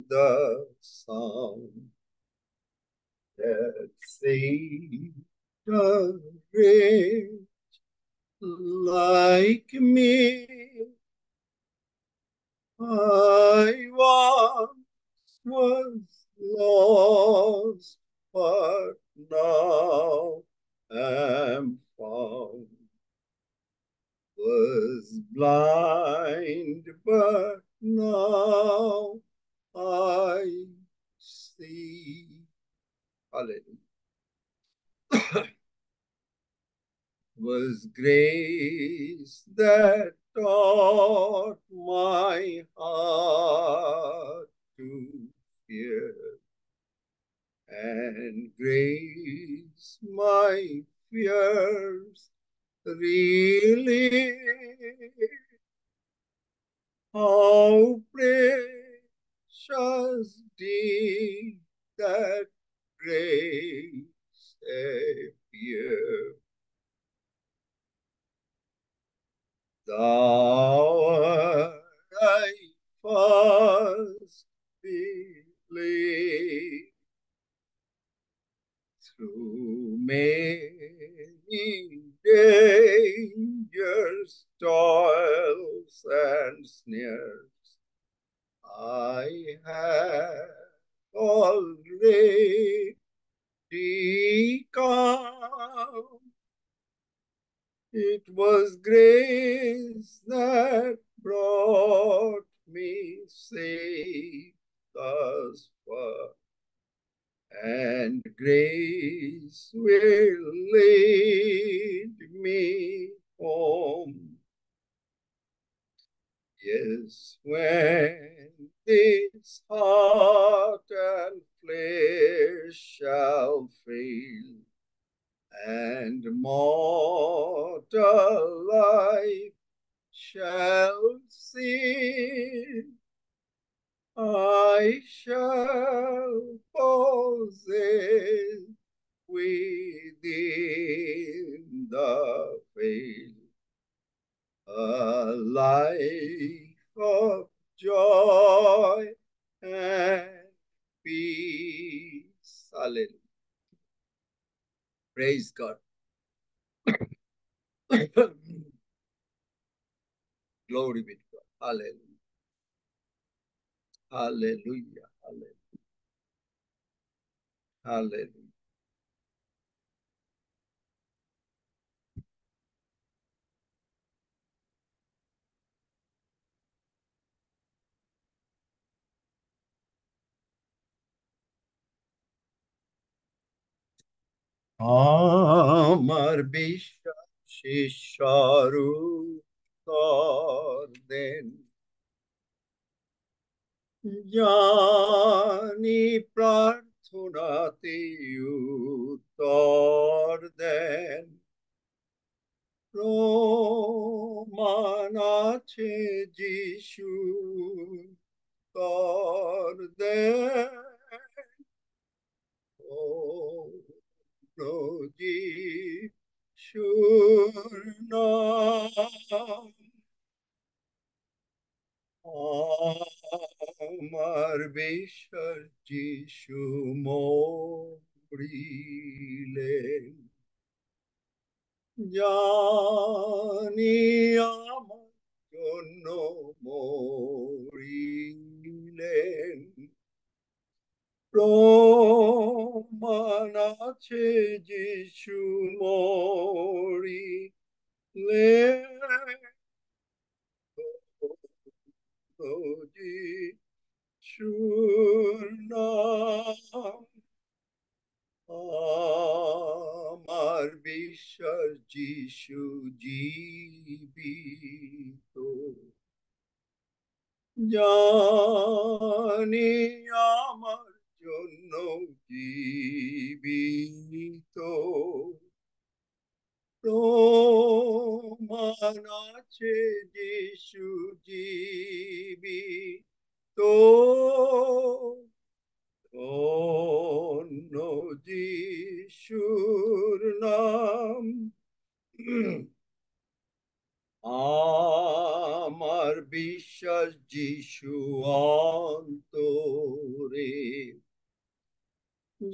the sound that saved a wretch like me. I once was lost, but now am found. Was blind, but now I see. Hallelujah. Was grace that taught my heart to fear, and grace my fears really. How precious did that grace appear. Thou I first believed through many dangers, toils, and snares. I have already come. It was grace that brought me safe thus far, and grace will lead me home. Yes, when this heart and flesh shall fail, and mortal life shall cease, I shall possess within the veil a life of joy and peace. Hallelujah. Praise God. Glory be to God. Hallelujah. Hallelujah. Hallelujah. Hallelujah. আমার বিশ্বাসী স্বরূপ দেন, জানি প্রার্থনাতে উত্তর দেন। প্রমাণ আছে যিশু উত্তর দেন। ও যিশুর নাম আমার বিশ্বাস যিশু মরিলেন, জানি আমার জন্য মরিলেন। প্রমাণ আছে যিশু মরিলেন, যিশুর নাম আমার বিশ্বাস যিশু জীবিত, জানি আমার জন্য জীবিত। প্রমাণ আছে যিশু জীবিত, অন্য যিশুর নাম আমার বিশ্বাস যিশু অন্তরে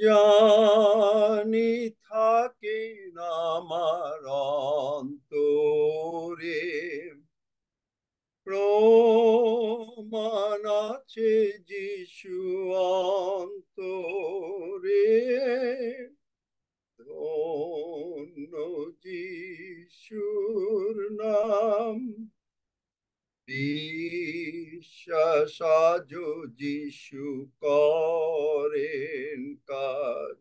জানি থাকে না আমার অন্তরে, প্রমাণ আছে যিশু অন্তরে, ধন্য যিশুর নাম, বিশ্বাস আজ যিশু করেন কাজ,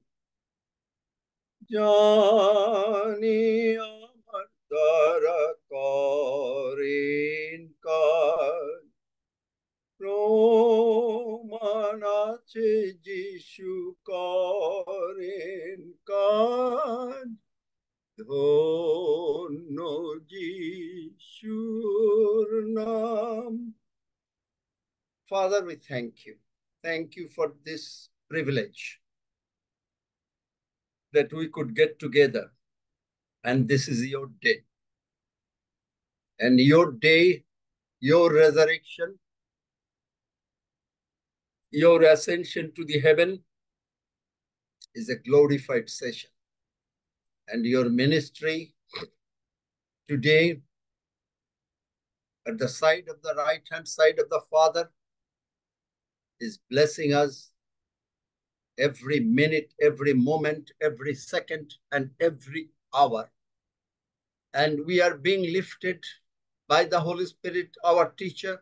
জানি আমার দ্বারা করেন কাজ, প্রমাণ আছে যিশু করেন কাজ, ধন্য যিশুর নাম। Father, we thank you. Thank you for this privilege that we could get together, and this is your day. And your day, your resurrection, your ascension to the heaven is a glorified session. And your ministry today at the side of the right-hand side of the Father is blessing us every minute, every moment, every second, and every hour. And we are being lifted by the Holy Spirit, our teacher.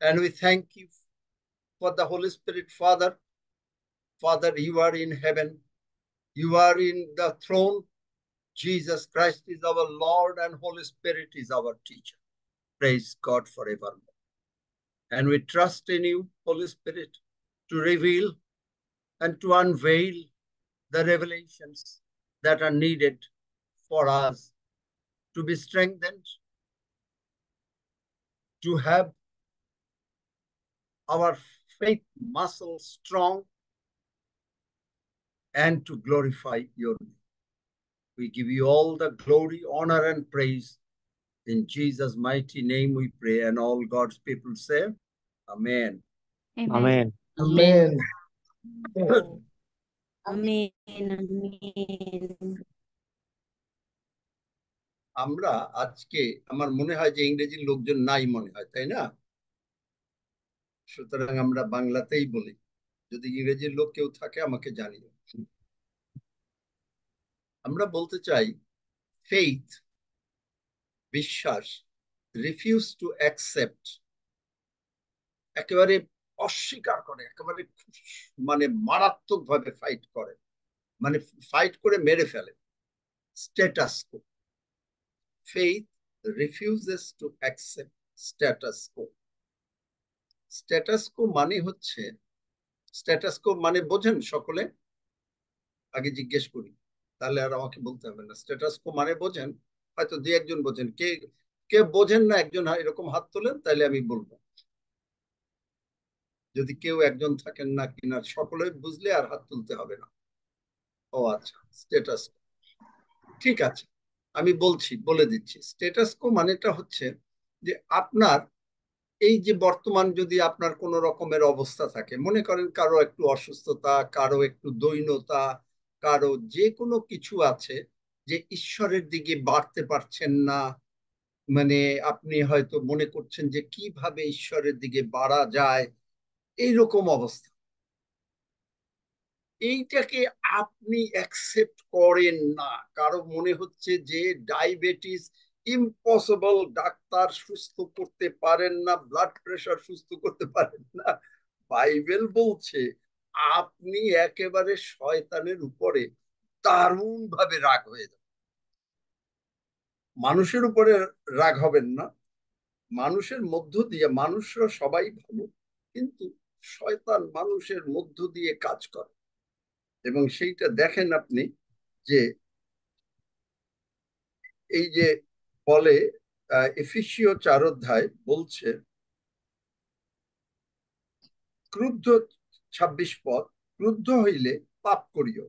And we thank you for the Holy Spirit, Father. Father, you are in heaven. You are in the throne. Jesus Christ is our Lord, and Holy Spirit is our teacher. Praise God forevermore. And we trust in you, Holy Spirit, to reveal and to unveil the revelations that are needed for us to be strengthened, to have our faith muscle strong, and to glorify your name. We give you all the glory, honor, and praise. In Jesus' mighty name we pray, and all God's people say, Amen. Amen. Amen. Amen. Amen. আমরা আজকে আমার মনে হয় যে ইংরেজির লোকজন নাই মনে হয়, তাই না? সুতরাং আমরা বাংলাতেই বলি, যদি ইংরেজির লোক কেউ থাকে আমাকে জানিও। আমরা বলতে চাই ফেইথ, বিশ্বাস, রিফিউজ টু অ্যাকসেপ্ট, একেবারে অস্বীকার করে, একেবারে মানে মারাত্মক ভাবে ফাইট করে, মানে ফাইট করে মেরে ফেলে। Status co. Faith refuses to accept status co. Status কো মানে হচ্ছে, স্ট্যাটাস কো মানে বোঝেন সকলে? আগে জিজ্ঞেস করি, তাহলে আর আমাকে বলতে হবে না। স্ট্যাটাস কো মানে বোঝেন? হয়তো দুই একজন বোঝেন। কে কে বোঝেন না একজন এরকম হাত তোলেন, তাহলে আমি বলবো। যদি কেউ একজন থাকেন না কিনা, সকলে বুঝলে আর হাত তুলতে হবে না। ও আচ্ছা, স্ট্যাটাস ঠিক আছে, আমি বলে দিচ্ছি। স্ট্যাটাস কো মানেটা হচ্ছে যে আপনার এই যে বর্তমান যদি আপনার কোন রকমের অবস্থা থাকে, মনে করেন কারো একটু অসুস্থতা, কারো একটু দৈন্যতা, কারো যে কোনো কিছু আছে, যে ঈশ্বরের দিকে বাড়তে পারছেন না, মানে আপনি হয়তো মনে করছেন যে কিভাবে ঈশ্বরের দিকে বাড়া যায়, এইরকম অবস্থা। এইটাকে আপনি অ্যাকসেপ্ট করেন না। কারো মনে হচ্ছে যে ডায়াবেটিস ইম্পসিবল, ডাক্তার সুস্থ করতে পারেন না, ব্লাড প্রেশার সুস্থ করতে পারেন না। বাইবেল বলছে আপনি একেবারে শয়তানের উপরে দারুণ ভাবে রাগ হয়ে যাবেন। মানুষের উপরে রাগ হবেন না, মানুষের মধ্য দিয়ে, মানুষরা সবাই ভালো, কিন্তু শয়তান মানুষের মধ্য দিয়ে কাজ করে। এবং সেইটা দেখেন আপনি যে এই যে বলে এফেসীয় 4 অধ্যায় বলছে, ক্রুদ্ধ 26 পদ, ক্রুদ্ধ হইলে পাপ করিও।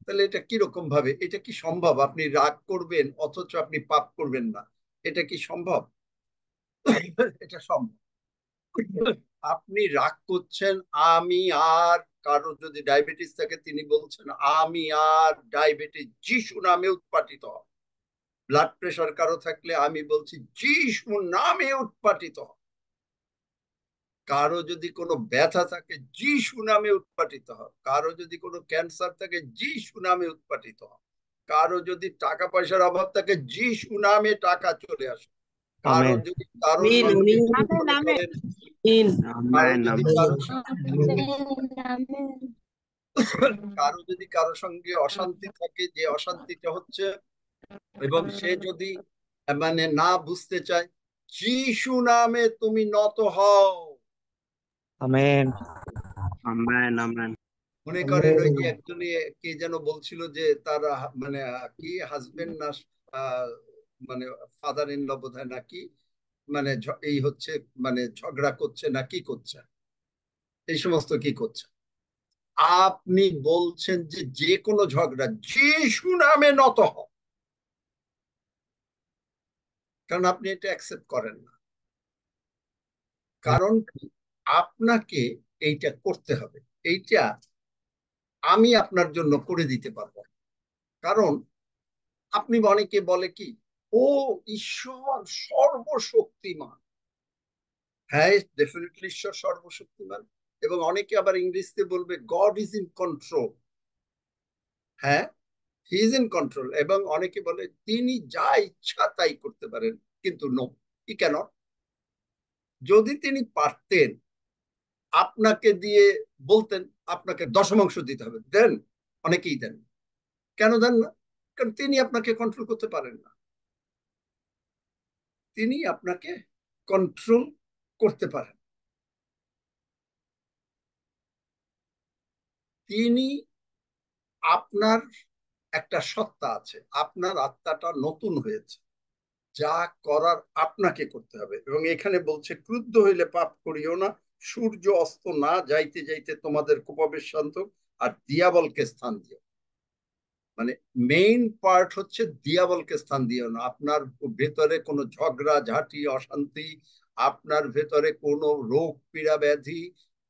তাহলে এটা কিরকম ভাবে, এটা কি সম্ভব? আপনি রাগ করবেন অথচ আপনি পাপ করবেন না, এটা কি সম্ভব? এটা সম্ভব। আপনি রাগ করছেন, আমি আর, কারো যদি ডায়াবেটিস থাকে তিনি বলছেন আমি আর ডায়াবেটিস যিশু নামে উৎপাটিত হও। ব্লাড প্রেশার কারো থাকলে আমি বলছি যিশু নামে উৎপাটিত হও। কারো যদি কোনো ব্যথা থাকে যিশু নামে উৎপাটিত হও। কারো যদি কোনো ক্যান্সার থাকে যিশু নামে উৎপাটিত হও। কারো যদি টাকা পয়সার অভাব থাকে যিশু নামে টাকা চলে আসে। কারো আমেন। যদি কারো আমিন সঙ্গে আমিন আমেন আমেন আমিন কারো আমেন। যদি আমেন। কারো সঙ্গে আমেন কারো যদি কারো সঙ্গে অশান্তি থাকে, যে অশান্তিটা হচ্ছে, এবং সে যদি মানে না বুঝতে চায়, যিশু নামে তুমি নত হও। আমেন। আমেন। আমেন। মনে করেন ওই যে একজনই কে যেন বলছিল যে তার মানে কি হাজবেন্ড না আহ, মানে ফাদার ইন ল বোধহয় নাকি, মানে এই হচ্ছে, মানে ঝগড়া করছে না কি করছে, এই সমস্ত কি করছে, আপনি বলছেন যে যে কোনো ঝগড়া যিশু নামে নত হও, কারণ আপনি এটা অ্যাকসেপ্ট করেন না। কারণ আপনাকে এইটা করতে হবে, এইটা আমি আপনার জন্য করে দিতে পারবো। কারণ আপনি, অনেকে বলে কি, ও ঈশ্বর সর্বশক্তিমান। হ্যাঁ, ডেফিনেটলি ঈশ্বর সর্বশক্তিমান। এবং অনেকে আবার ইংরেজিতে বলবে গড ইজ ইন কন্ট্রোল। হ্যাঁ, হি ইজ ইন কন্ট্রোল। এবং অনেকে বলে তিনি যা ইচ্ছা তাই করতে পারেন, কিন্তু নো, ই কেন। যদি তিনি পারতেন আপনাকে দিয়ে বলতেন আপনাকে দশমাংশ দিতে হবে, দেন, অনেকেই দেন। কেন দেন না? কারণ তিনি আপনাকে কন্ট্রোল করতে পারেন না। তিনি আপনাকে কন্ট্রোল করতে পারেন। তিনি, আপনার একটা সত্তা আছে, আপনার আত্মাটা নতুন হয়েছে, যা করার আপনাকে করতে হবে। এবং এখানে বলছে ক্রুদ্ধ হইলে পাপ করিও না, সূর্য অস্ত না যাইতে যাইতে তোমাদের কুপাবেশ শান্ত, আর দিয়াবলকে স্থান দিও। মানে মেইন পার্ট হচ্ছে দিয়াবলকে স্থান দিও না। আপনার ভেতরে কোনো ঝগড়া ঝাঁটি অশান্তি, আপনার ভেতরে কোনো রোগ পীড়া ব্যাধি,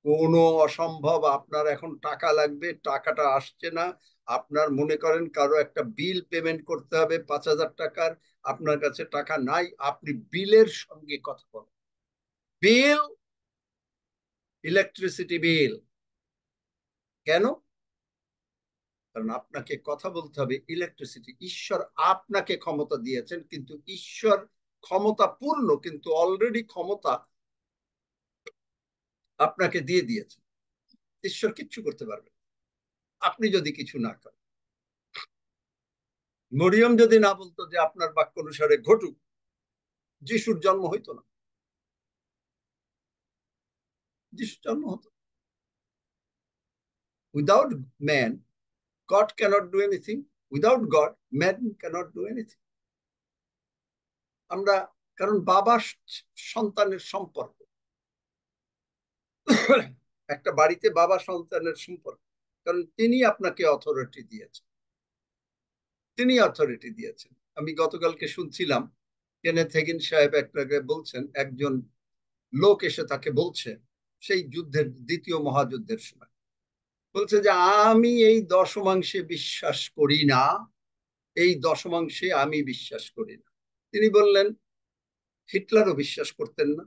কোনো অসম্ভব, আপনার এখন টাকা লাগবে, টাকাটা আসছে না, আপনার মনে করেন কারো একটা বিল পেমেন্ট করতে হবে 5,000 টাকার, আপনার কাছে টাকা নাই, আপনি বিলের সঙ্গে কথা বলেন, বিল, ইলেকট্রিসিটি বিল। কেন? কারণ আপনাকে কথা বলতে হবে ইলেকট্রিসিটি। ঈশ্বর আপনাকে ক্ষমতা দিয়েছেন, কিন্তু ঈশ্বর ক্ষমতা পূর্ণ, কিন্তু অলরেডি ক্ষমতা আপনাকে দিয়ে দিয়েছেন। ঈশ্বর কিচ্ছু করতে পারবেন আপনি যদি কিছু না করেন। মরিয়ম যদি না বলতো যে আপনার বাক্য অনুসারে ঘটুক, যিশুর জন্ম হইতো না, যিশুর জন্ম হতো। Without man God cannot do anything, without God man cannot do anything. আমরা, কারণ বাবা সন্তানের সম্পর্ক, একটা বাড়িতে বাবা সন্তানের সম্পর্ক, কারণ তিনি আপনাকে অথরিটি দিয়েছেন, তিনি অথরিটি দিয়েছেন। আমি গতকালকে শুনছিলাম কেনেথ হেগিন সাহেব একটাকে বলছেন, একজন লোক এসে তাকে বলছে, সেই যুদ্ধের, দ্বিতীয় মহাযুদ্ধের সময় বলছে যে আমি এই দশমাংশে বিশ্বাস করি না, এই দশমাংশে আমি বিশ্বাস করি না। তিনি বললেন হিটলারও বিশ্বাস করতেন না,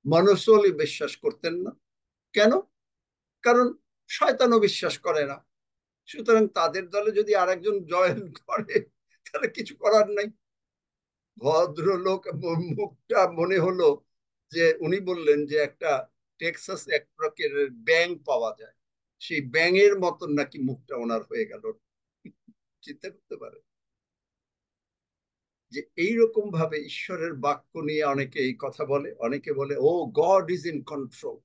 মনসোলি বিশ্বাস করতেন না। কেন? কারণ শয়তানও বিশ্বাস করে না। সুতরাং তাদের দলে যদি আরেকজন জয়েন করে তাহলে কিছু করার নাই। ভদ্রলোক মুখটা মনে হলো যে উনি বললেন যে একটা টেক্সাস এক প্রকারের ব্যাঙ পাওয়া যায়, সেই ব্যাঙের মতন নাকি মুখটা ওনার হয়ে গেল। চিন্তা করতে পারে যে এইরকম ভাবে ঈশ্বরের বাক্য নিয়ে অনেকে এই কথা বলে, অনেকে বলে ও গড ইজ ইন কন্ট্রোল,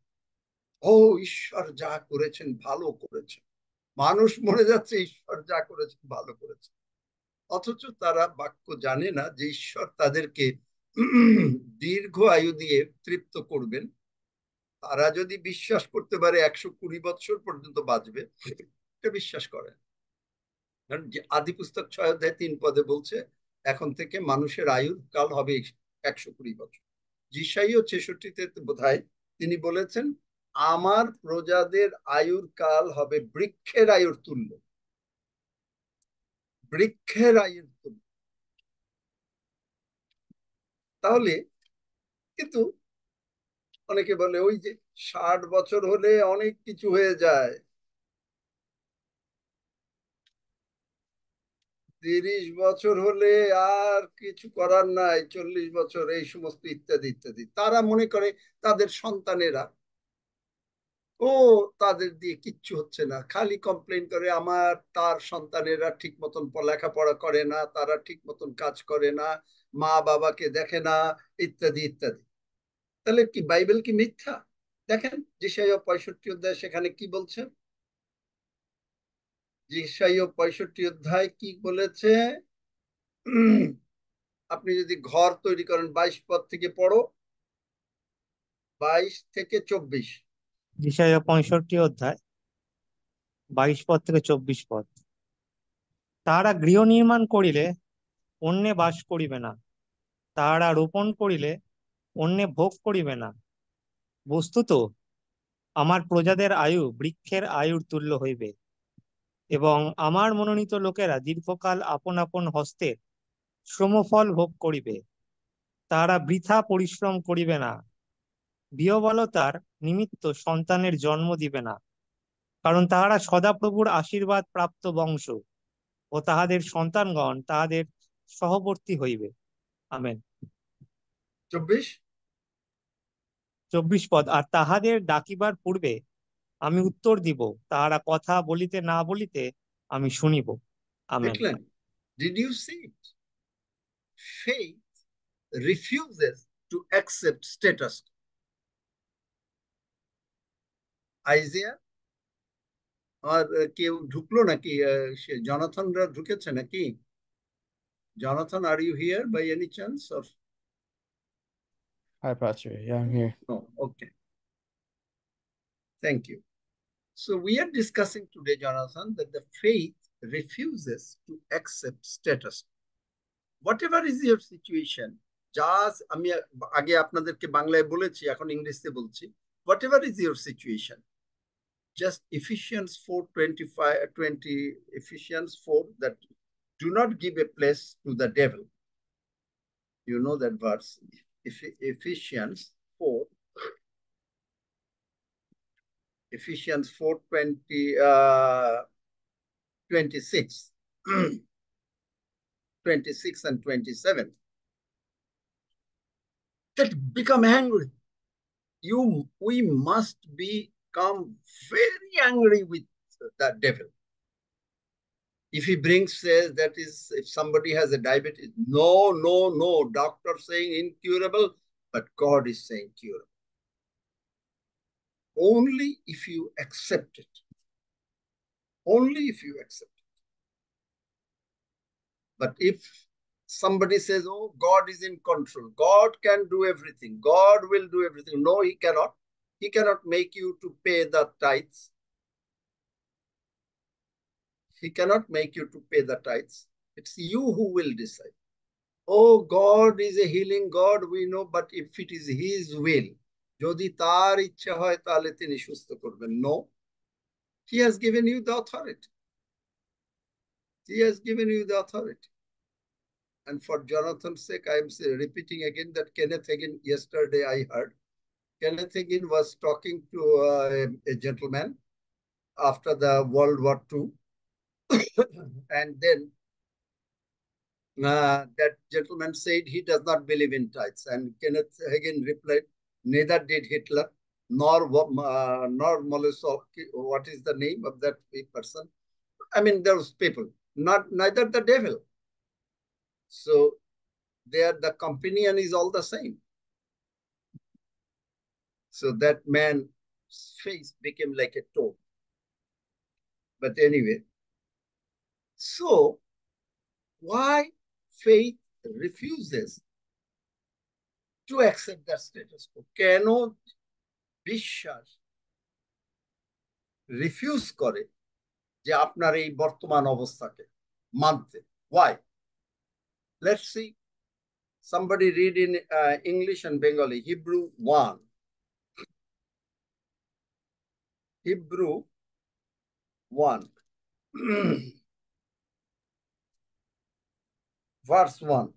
ও ঈশ্বর যা করেছেন ভালো করেছেন, মানুষ মরে যাচ্ছে, ঈশ্বর যা করেছেন ভালো করেছেন। অথচ তারা বাক্য জানে না যে ঈশ্বর তাদেরকে দীর্ঘ আয়ু দিয়ে তৃপ্ত করবেন। তারা যদি বিশ্বাস করতে পারে 120 বছর পর্যন্ত বাঁচবে, এটা বিশ্বাস করে। কারণ যে আদি পুস্তক 6 অধ্যায় 3 পদে বলছে এখন থেকে মানুষের আয়ুর কাল হবে 120 বছর। যিশাইও 66-তে বোধ হয় তিনি বলেছেন আমার প্রজাদের আয়ুর কাল হবে বৃক্ষের আয়ুর তুল্য, বৃক্ষের আয়ুর তুল্য। তাহলে কিন্তু অনেকে বলে ওই যে 60 বছর হলে অনেক কিছু হয়ে যায়, 30 বছর হলে আর কিছু করার নাই, 40 বছর, এই সমস্ত ইত্যাদি ইত্যাদি। তারা মনে করে তাদের সন্তানেরা ও তাদের দিয়ে কিচ্ছু হচ্ছে না, খালি কমপ্লেন করে আমার তার সন্তানেরা ঠিক মতন লেখাপড়া করে না, তারা ঠিক মতন কাজ করে না, মা বাবাকে দেখে না, ইত্যাদি ইত্যাদি। তাহলে কি বাইবেল কি মিথ্যা? দেখেন যেসাইয়া 65 অধ্যায় সেখানে কি বলছে, যেসাইয়া 65 অধ্যায় কি বলেছে? আপনি যদি ঘর তৈরি করেন, 22 পদ থেকে পড়ো, 22 থেকে 24। যেসাইয়া 65 অধ্যায় 22 পদ থেকে 24 পদ। তাহারা গৃহ নির্মাণ করিলে অন্যে বাস করিবে না, তাহারা রোপণ করিলে অন্যে ভোগ করিবে না। বস্তুত আমার প্রজাদের আয়ু বৃক্ষের আয়ুর তুল্য হইবে, এবং আমার মনোনীত লোকেরা দীর্ঘকাল আপন আপন হস্তের শ্রমফল ভোগ করিবে। তাহারা বৃথা পরিশ্রম করিবে না, বিহবলতার নিমিত্ত সন্তানের জন্ম দিবে না, কারণ তাহারা সদাপ্রভুর আশীর্বাদ প্রাপ্ত বংশ, ও তাহাদের সন্তানগণ তাহাদের সহবর্তী হইবে। আমেন। 24। 24 পদ। আর তাহাদের ডাকিবার পূর্বে আমি উত্তর দিব, তাহারা কথা বলিতে না বলিতে আমি শুনিব। আমেন। দেখলেন? Did you see it? Faith refuses to accept status quo. Isaiah আর কেউ ঢুকলো নাকি? সে জনাথনরা ঢুকেছে নাকি? Jonathan, are you here by any chance? Or Hi, Pastor. Yeah, I'm here. no? Okay. Thank you. So we are discussing today, Jonathan, that the faith refuses to accept status. Whatever is your situation, just আমি আগে আপনাদেরকে বাংলায় বলেছি, এখন ইংলিশে বলছি। Whatever is your situation, just Ephesians 4:25, 20, Ephesians 4, that do not give a place to the devil. You know that verse, Ephesians 4, Ephesians 4:20, 26, 26 and 27. That become angry. We must become very angry with that devil. If he says that is, if somebody has a diabetes, no, doctor saying incurable, but God is saying curable. Only if you accept it. Only if you accept it. But if somebody says, oh, God is in control, God can do everything, God will do everything. No, he cannot. He cannot make you to pay the tithes. He cannot make you to pay the tithes. It's you who will decide. Oh, God is a healing God, we know, but if it is his will, যদি তার ইচ্ছা হয় তাহলে তিনি সুস্থ করবেন। No, he has given you the authority. He has given you the authority. And for Jonathan's sake, I am repeating again that Kenneth Hagin, yesterday I heard, Kenneth Hagin was talking to a gentleman after the World War II. And then that gentleman said he does not believe in tithes. And Kenneth Hagin replied, neither did Hitler, nor Molotov. What is the name of that person? I mean, those people, neither the devil. So the companion is all the same. So that man's face became like a toad. But anyway, so why faith refuses to accept that status quo? কেন বিশ্বাস refuse করে যে আপনার এই বর্তমান অবস্থাকে মানতে? Why? Let's see. Somebody read in English and Bengali, Hebrew 1. Hebrew 1 verse 1.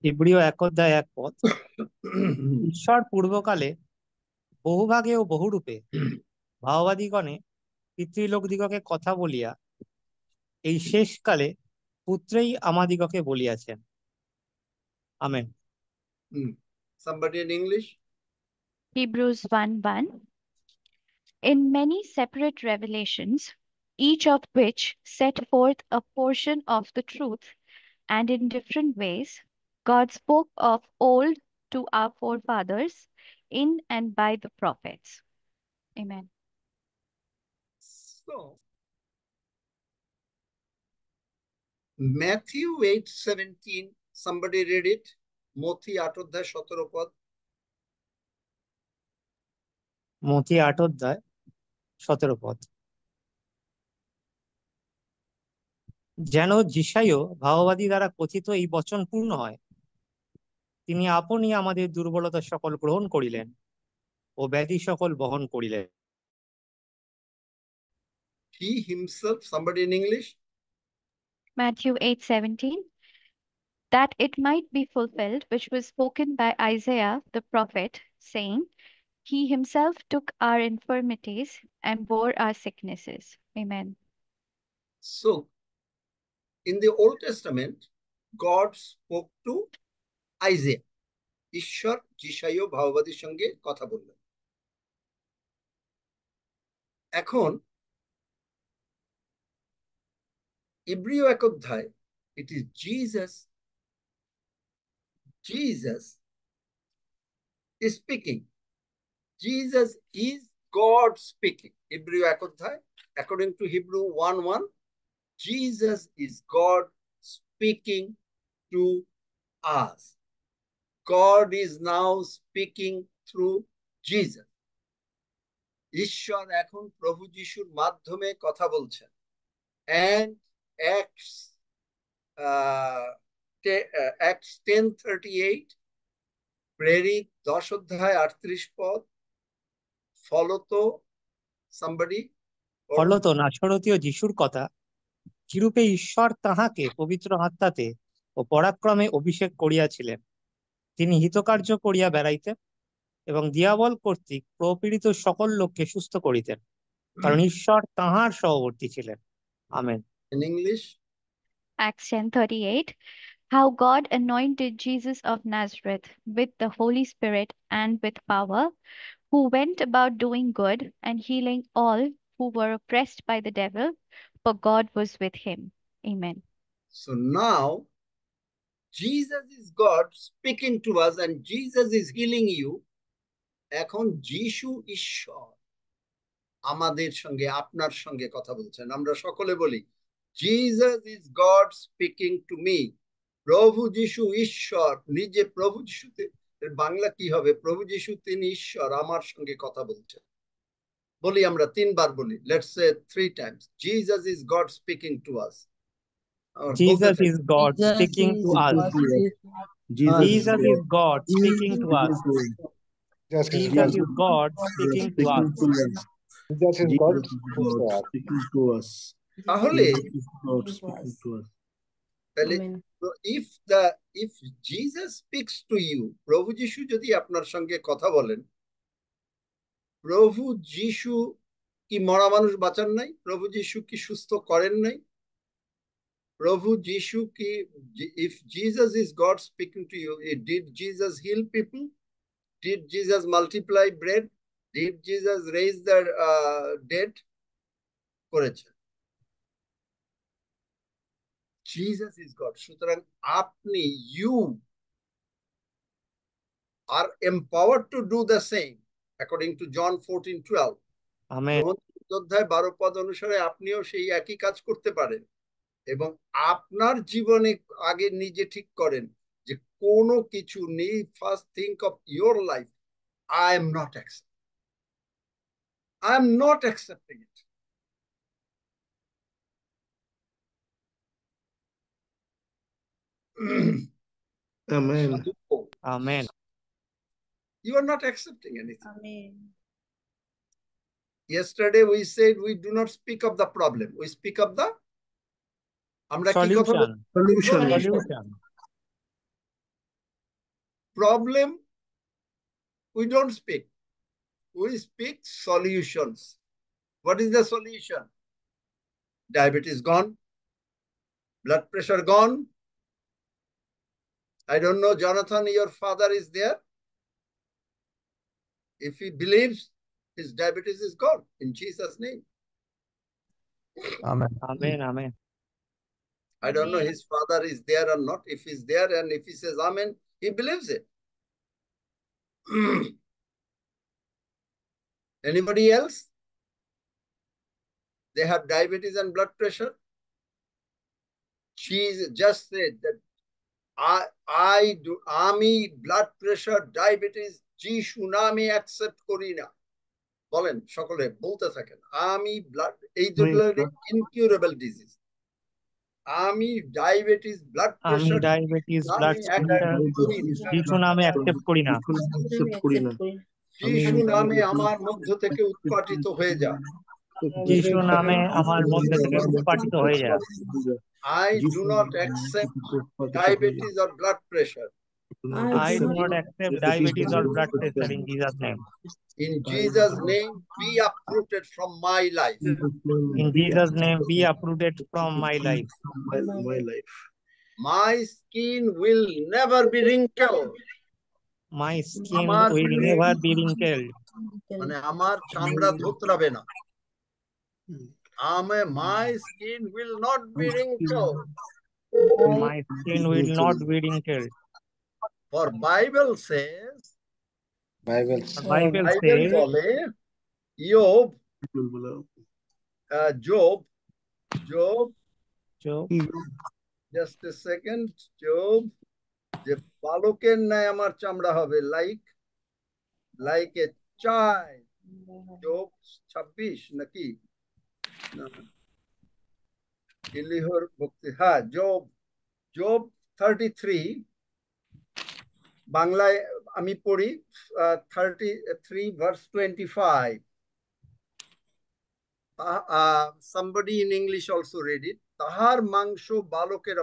ইব্রিয় 1:1 ঈশ্বর পূর্বকালে বহুভাগে ও বহুরূপে ভাওবাদীগণে পিতৃলোকদিগকে কথা বলিয়া এই শেষকালে পুত্রেই আমাদিগকে বলিয়াছেন। Amen. Somebody in English? Hebrews 1:1. In many separate revelations, each of which set forth a portion of the truth, and in different ways, God spoke of old to our forefathers in and by the prophets. Amen. So, Matthew 8:17, somebody read it. মথি 8:17 মথি 8:17 যেন যিশাইও ভাওবাদী দ্বারা কথিত এই বচন পূর্ণ হয়, তিনি আপনি আমাদের দুর্বলতা সকল গ্রহণ করিলেন ও ব্যাধি সকল বহন করিলেন। He himself, somebody in English? Matthew 8:17. That it might be fulfilled, which was spoken by Isaiah the prophet, saying, He himself took our infirmities and bore our sicknesses. Amen. So, in the Old Testament, God spoke to Isaiah. ঈশ্বর যিশাইয় ভাওবাদীর সঙ্গে কথা বললেন। এখন ইব্রিয় 1 it is Jesus is speaking. Jesus is God speaking. ইব্রিয় 1 according to Hebrew 1:1, Jesus is God speaking to us. God is now speaking through Jesus. ঈশ্বর এখন প্রভু যিশুর মাধ্যমে কথা বলছেন। And Acts 10:38, প্রেরিত 10:38 ফলত somebody ফলত নাসরতীয় যিশুর কথা, কিরূপে ঈশ্বর তাহাকে পবিত্র আত্মাতে ও পরাক্রমে অভিষেক করিয়াছিলেন, তিনি হিতকার্য করিয়া বেড়াইতেন এবং দিয়াবল কর্তৃক প্রপীড়িত সকল লোককে সুস্থ করিতেন, কারণ ঈশ্বর তাহার সহবর্তী ছিলেন। Amen. in English? Acts 10:38. How God anointed Jesus of Nazareth with the Holy Spirit and with power, who went about doing good and healing all who were oppressed by the devil, for God was with him. Amen. So now Jesus is God speaking to us and Jesus is healing you. এখন যিশু ঈশ্বর আমাদের সঙ্গে আপনার সঙ্গে কথা বলছেন। আমরা সকলে বলি, Jesus is God speaking to me. প্রভু যিশু ঈশ্বর, নিজে প্রভু যিশুতে, বাংলা কি হবে? প্রভু যিশু তিনি ঈশ্বর আমার সঙ্গে কথা বলছেন। বলি আমরা 3 বার বলি, let's say 3 times. Jesus is God speaking to us. Jesus is God speaking to us. Jesus is God speaking to us. Jesus is God speaking to us. Jesus is God speaking to us. তাহলে God speaking to us. if Jesus speaks to you, প্রভু যিশু যদি আপনার সঙ্গে কথা বলেন, প্রভু যিশু কি মরা মানুষ বাঁচান নাই? প্রভু যিশু কি সুস্থ করেন নাই? প্রভু যিশু কি, if Jesus is God speaking to you, did Jesus heal people? Did Jesus multiply bread? Did Jesus raise the dead? করেছে। Jesus is God. সুতরাং আপনি, you are empowered to do the same according to John 14:12. Amen. অধ্যায় 12 অনুসারে আপনিও সেই একই কাজ করতে পারেন এবং আপনার জীবনে আগে নিজে ঠিক করেন যে কোনো কিছু নেই। First think of your life, I am not accepting it. Amen. Amen. You are not accepting anything. Amen. Yesterday we said we do not speak of the problem. We speak of the আমরা কি কথা বলি? Solution Solution. Solution Problem we don't speak. We speak solutions. What is the solution? Diabetes gone, blood pressure gone. I don't know, Jonathan, your father is there. If he believes, his diabetes is gone in Jesus' name. Amen. Amen amen I don't know his father is there or not. If he's there and if he says Amen, he believes it. Anybody else? They have diabetes and blood pressure. She just said that আমি blood pressure, diabetes, tsunami accept করি না। বলেন সকলে বলতে থাকেন আমি blood এই দুটো ইনকিউরেবল ডিজিজ আমি ডায়াবেটিস ব্লাড আমি প্রেশার ডায়াবেটিস ব্লাড প্রেশার কিছু নামে অ্যাকসেপ্ট করি না যিশু নামে আমার মধ্য থেকে উৎপাটিত হয়ে যা যিশু নামে আমার মধ্যে থেকে উৎপাটিত হয়ে যায় I do not accept diabetes or blood pressure. I do not accept diabetes or blood pressure in Jesus' name. In Jesus' name, be uprooted from my life. In Jesus' name, be uprooted from my life. My skin will never be wrinkled. My skin আমার will never be wrinkled. মানে আমার চামড়া ধোতরাবে না my skin will not be wrinkled. My skin will not be wrinkled. For Bible says, Bible Bible says, বলে Job, just a second, Job, যে বালকের ন্যায় আমার চামড়া হবে like a child. Job 26 নাকি না ইলিহর ভক্তি হ্যাঁ Job 33 বাংলায় আমি পড়ি 33 verse 25. Somebody in English also read it. তাহার মাংস বালকের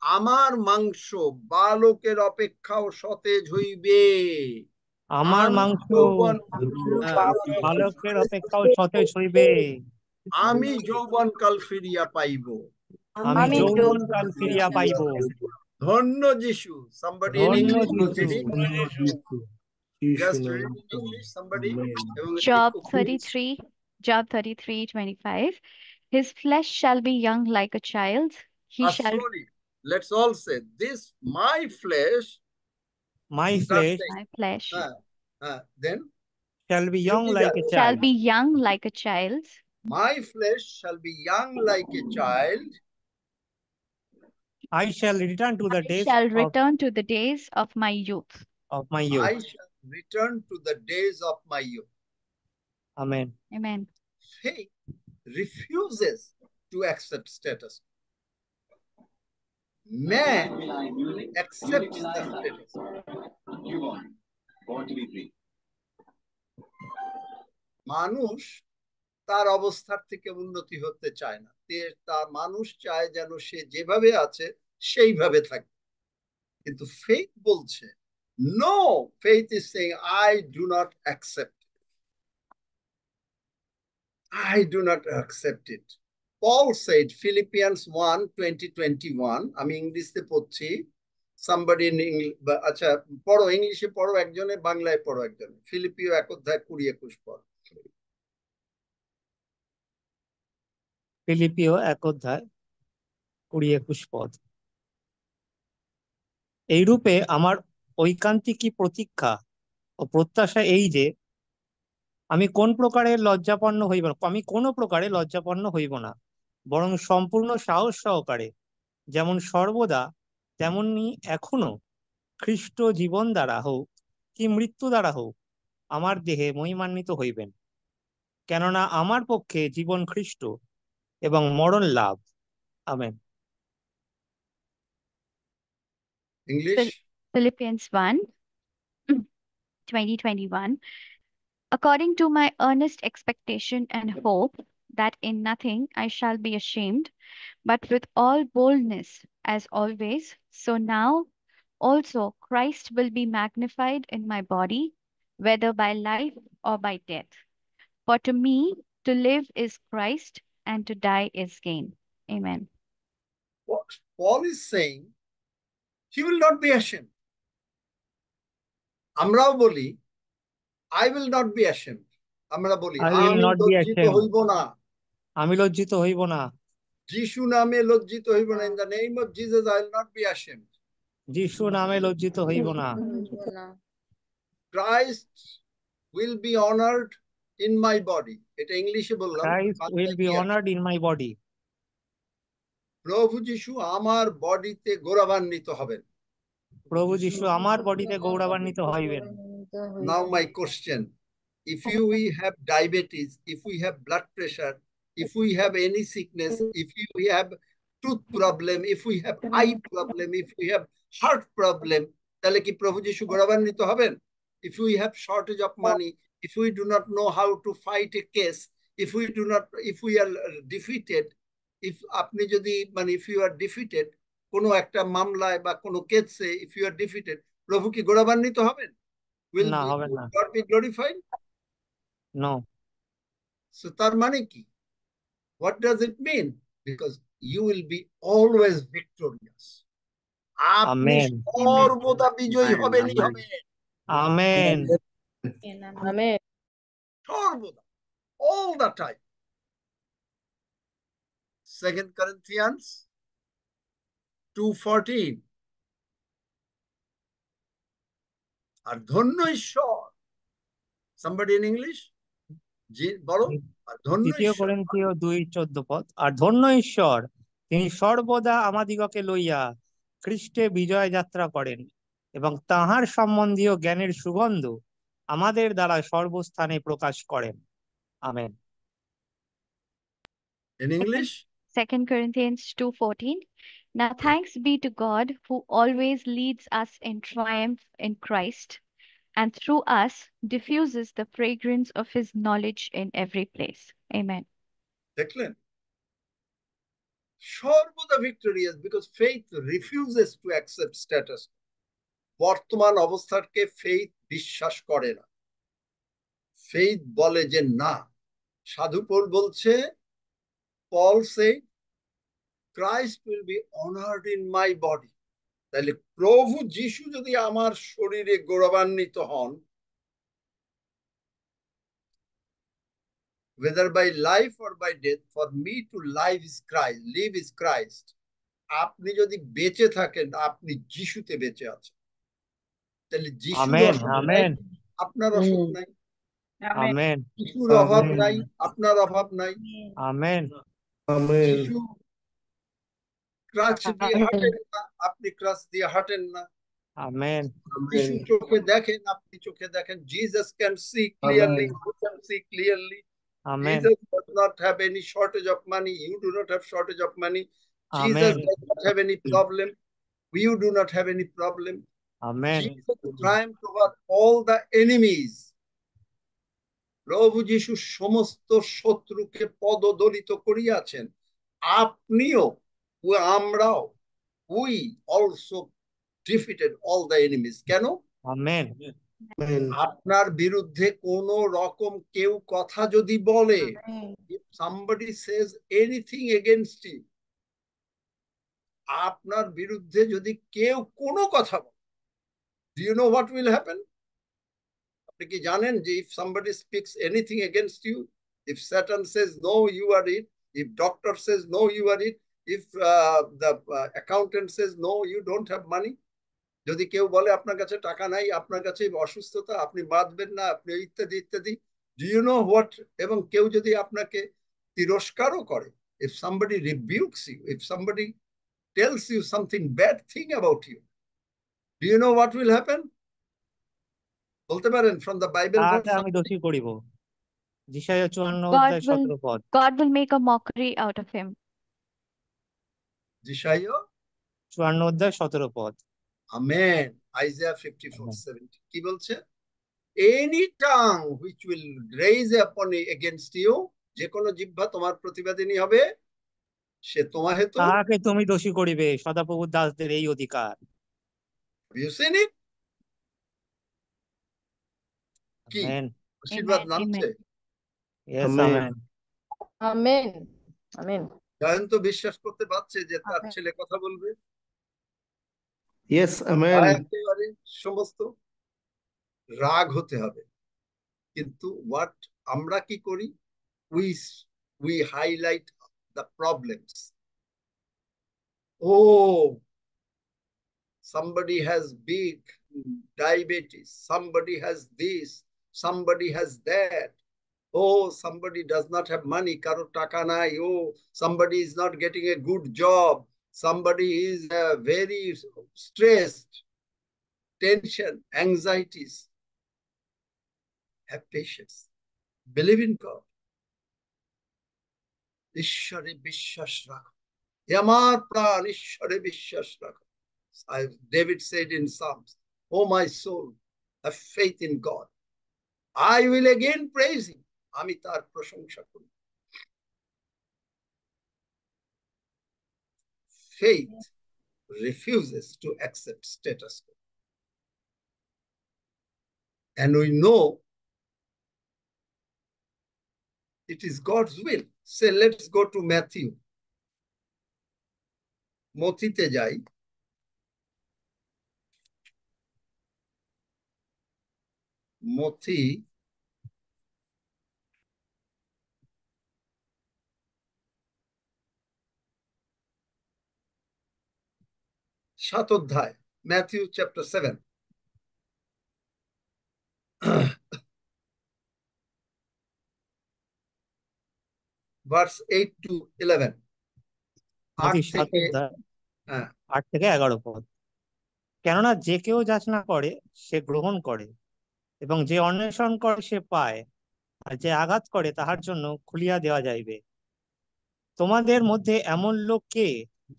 আমার মাংস বালকের অপেক্ষাও সতেজ হইবে আমার মাংস বালকের অপেক্ষাও সতেজ হইবে আমি যৌবনকাল ফিরিয়া পাইব আমি যৌবনকাল ফিরিয়া পাইব ধন্য যিশু somebody in English just read in English somebody Job 33:25 His flesh shall be young like a child's he shall sorry let's all say this my flesh then shall be young like a child shall be young like a child's my flesh shall be young like a child I shall return to the days return to the days of my youth. I shall return to the days of my youth. Amen. Amen. Faith refuses to accept status. Man accepts the status. মানুষ তার অবস্থার থেকে উন্নতি হতে চায় না তার মানুষ চায় যেন সে যেভাবে আছে সেইভাবে থাকে কিন্তু ফেথ বলছে no faith is saying I do not accept it. Paul said Philippians 1:20-21 আমি ইংলিশে পড়ছি somebody in English আচ্ছা পড়ো ইংলিশে পড়ো একজনে বাংলায় পড়ো একজনে ফিলিপিও 1:20-21 পড়ো ফিলিপিও 1:20-21 পদ এইরূপে আমার ঐকান্তিকী প্রতীক্ষা ও প্রত্যাশা এই যে আমি কোনো প্রকারে লজ্জাপন্ন হইব না বরং সম্পূর্ণ সাহস সহকারে যেমন সর্বদা তেমনি এখনো খ্রিস্ট জীবন দ্বারা হোক কি মৃত্যু দ্বারা হোক আমার দেহে মহিমান্বিত হইবেন কেননা আমার পক্ষে জীবন খ্রিস্ট এবং মরণ লাভ amen English Philippians 1:20-21 according to my earnest expectation and hope that in nothing I shall be ashamed, but with all boldness, as always, so now also Christ will be magnified in my body, whether by life or by death. For to me, to live is Christ, and to die is gain. Amen. What Paul is saying, he will not be ashamed. আমরাও বলি, I will not be ashamed. আমরা বলি, I will আমি not be লজ্জিত ashamed. হইব না। আমি লজ্জিত হইব না। যিশু নামে লজ্জিত হইব না। In the name of Jesus, I will not be ashamed. যিশু নামে লজ্জিত হইব না। Christ will be honored in my body. এটা ইংলিশে বললাম। Christ will be honored in my body. প্রভু যিশু আমার বডিতে গৌরবান্বিত হবেন। প্রভু যিশু আমার বডিতে গৌরবান্বিত হইবেন। Now my question, if we have diabetes, if we have blood pressure, if we have any sickness, if we have tooth problem, if we have eye problem, if we have heart problem, তাহলে কি প্রভু যিশু গৌরবান্বিত হবেন? If we have shortage of money, if we do not know how to fight a case, if we are defeated, if আপনি যদি if you are defeated কোনো একটা মামলায় বা কোনো কেসে, if you are defeated, প্রভু কি গৌরবান্বিত হবেন? Will God be glorified? No. So তার মানে কি? What does it mean? Because you will be always victorious. আপনি সর্বদা বিজয়ী হবেনই হবেন। Amen. Amen. সর্বদা, all the time. 2 Corinthians 2:14 আর ধন্য ঈশ্বর, somebody in English? জি বলো। আর ধন্য দ্বিতীয় করিন্থীয় 2:14 পদ, আর ধন্য ঈশ্বর, তিনি সর্বদা আমাদিগকে লইয়া খ্রিস্টে বিজয় যাত্রা করেন এবং তাহার সম্বন্ধীয় জ্ঞানের সুগন্ধ আমাদের দ্বারা সর্বস্থানে প্রকাশ করেন। Amen. In English? 2 Corinthians 2:14. Now thanks be to God who always leads us in triumph in Christ, and through us diffuses the fragrance of his knowledge in every place. Amen. দেখলেন? সর্বদা victorious, because faith refuses to accept status. বর্তমান অবস্থাকে faith বিশ্বাস করে না। faith বলে যে না। সাধু পৌল বলছে, Paul said, Christ will be honored in my body. তাহলে প্রভু যিশু যদি আমার শরীরে গৌরবান্বিত হন, whether by life or by death, for me to live is Christ. আপনি যদি বেঁচে থাকেন, আপনি যিশুতে বেঁচে আছেন। তাহলে যিশুর অসুখ নাই, আপনার অসুখ নাই। আমেন। যিশুর অভাব নাই, আপনার অভাব নাই। আমেন। যিশু ক্রাচ দিয়ে হাঁটেন না, আপনি ক্রাচ দিয়ে হাঁটেন না। আমেন। যিশু চোখে দেখেন, আপনি চোখে দেখেন। Jesus can see clearly, you can see clearly. Amen. Jesus does not have any shortage of money. You do not have shortage of money. Jesus does not have any problem. You do not have any problem. Amen. Jesus triumphed over all the enemies. প্রভু যিশু সমস্ত শত্রুকে পদদলিত করিয়াছেন। আপনিও, আমরাও, we also defeated all the enemies. কেন? Amen. আপনার বিরুদ্ধে কোন রকম কেউ কথা যদি বলে, if somebody says anything against you, আপনার বিরুদ্ধে যদি কেউ কোনো কথা বলে, do you know what will happen? আপনি কি জানেন যে if somebody speaks anything against you, if Satan says no, you are it, if doctor says no, you are it, if the accountant says no, you don't have money, যদি কেউ বলে আপনার কাছে টাকা নাই, আপনার কাছে অসুস্থতা, আপনি বাঁচবেন না, আপনি ইত্যাদি ইত্যাদি, do you know what? এবং কেউ যদি আপনাকে তিরস্কারও করে, if somebody rebukes you, if somebody tells you something bad thing about you, do you know what will happen? বলতে পারেন from the Bible verse? আমি দোষী করিব। যিশায়া 54:17 পদ। God will make a mockery out of him. যিশায়া 54:17 পদ। Amen. Isaiah 54:17 কি বলছে? any tongue which will raise upon against you, যে কোনো জিহ্বা তোমার প্রতিবাদিনী হবে, সে তোমার হেতু। তাহাকে তুমি দোষী করিবে, সদাপ্রভু দাসদের এই অধিকার। Have you seen it? কি আমেন। আশীর্বাদ Amen. নামছে? Yes, Amen. Amen. Amen. Amen. Jayanta বিশ্বাস করতে পারছে যে তার Amen. ছেলে কথা বলবে? Yes, বা Amen. একেবারে সমস্ত রাগ হতে হবে। কিন্তু what আমরা কি করি? We highlight the problems. Oh, somebody has big diabetes, somebody has this, somebody has that. Oh, somebody does not have money, karo taka nai. Oh, somebody is not getting a good job, somebody is very stressed, tension, anxieties. Have patience, believe in God, ঈশ্বরে বিশ্বাস রাখো, আমার প্রাণ ঈশ্বরে বিশ্বাস রাখো। David said in Psalms, oh my soul, have faith in God, I will again praise him. আমি তার প্রশংসা করি। Faith refuses to accept status quo, and we know it is God's will. Say, let's go to Matthew. মথিতে যাই। মথি 7 অধ্যায়, Matthew chapter 7. Verse 8 to 11. মথি 8 7 থেকে অধ্যায় হ্যাঁ 8 থেকে 11 পদ। কেননা যে কেউ যাচনা করে সে গ্রহণ করে, এবং যে অন্বেষণ করে সে পায়, আর যে আঘাত করে তাহার জন্য খুলিয়া দেওয়া যাইবে। তোমাদের মধ্যে এমন লোক কে,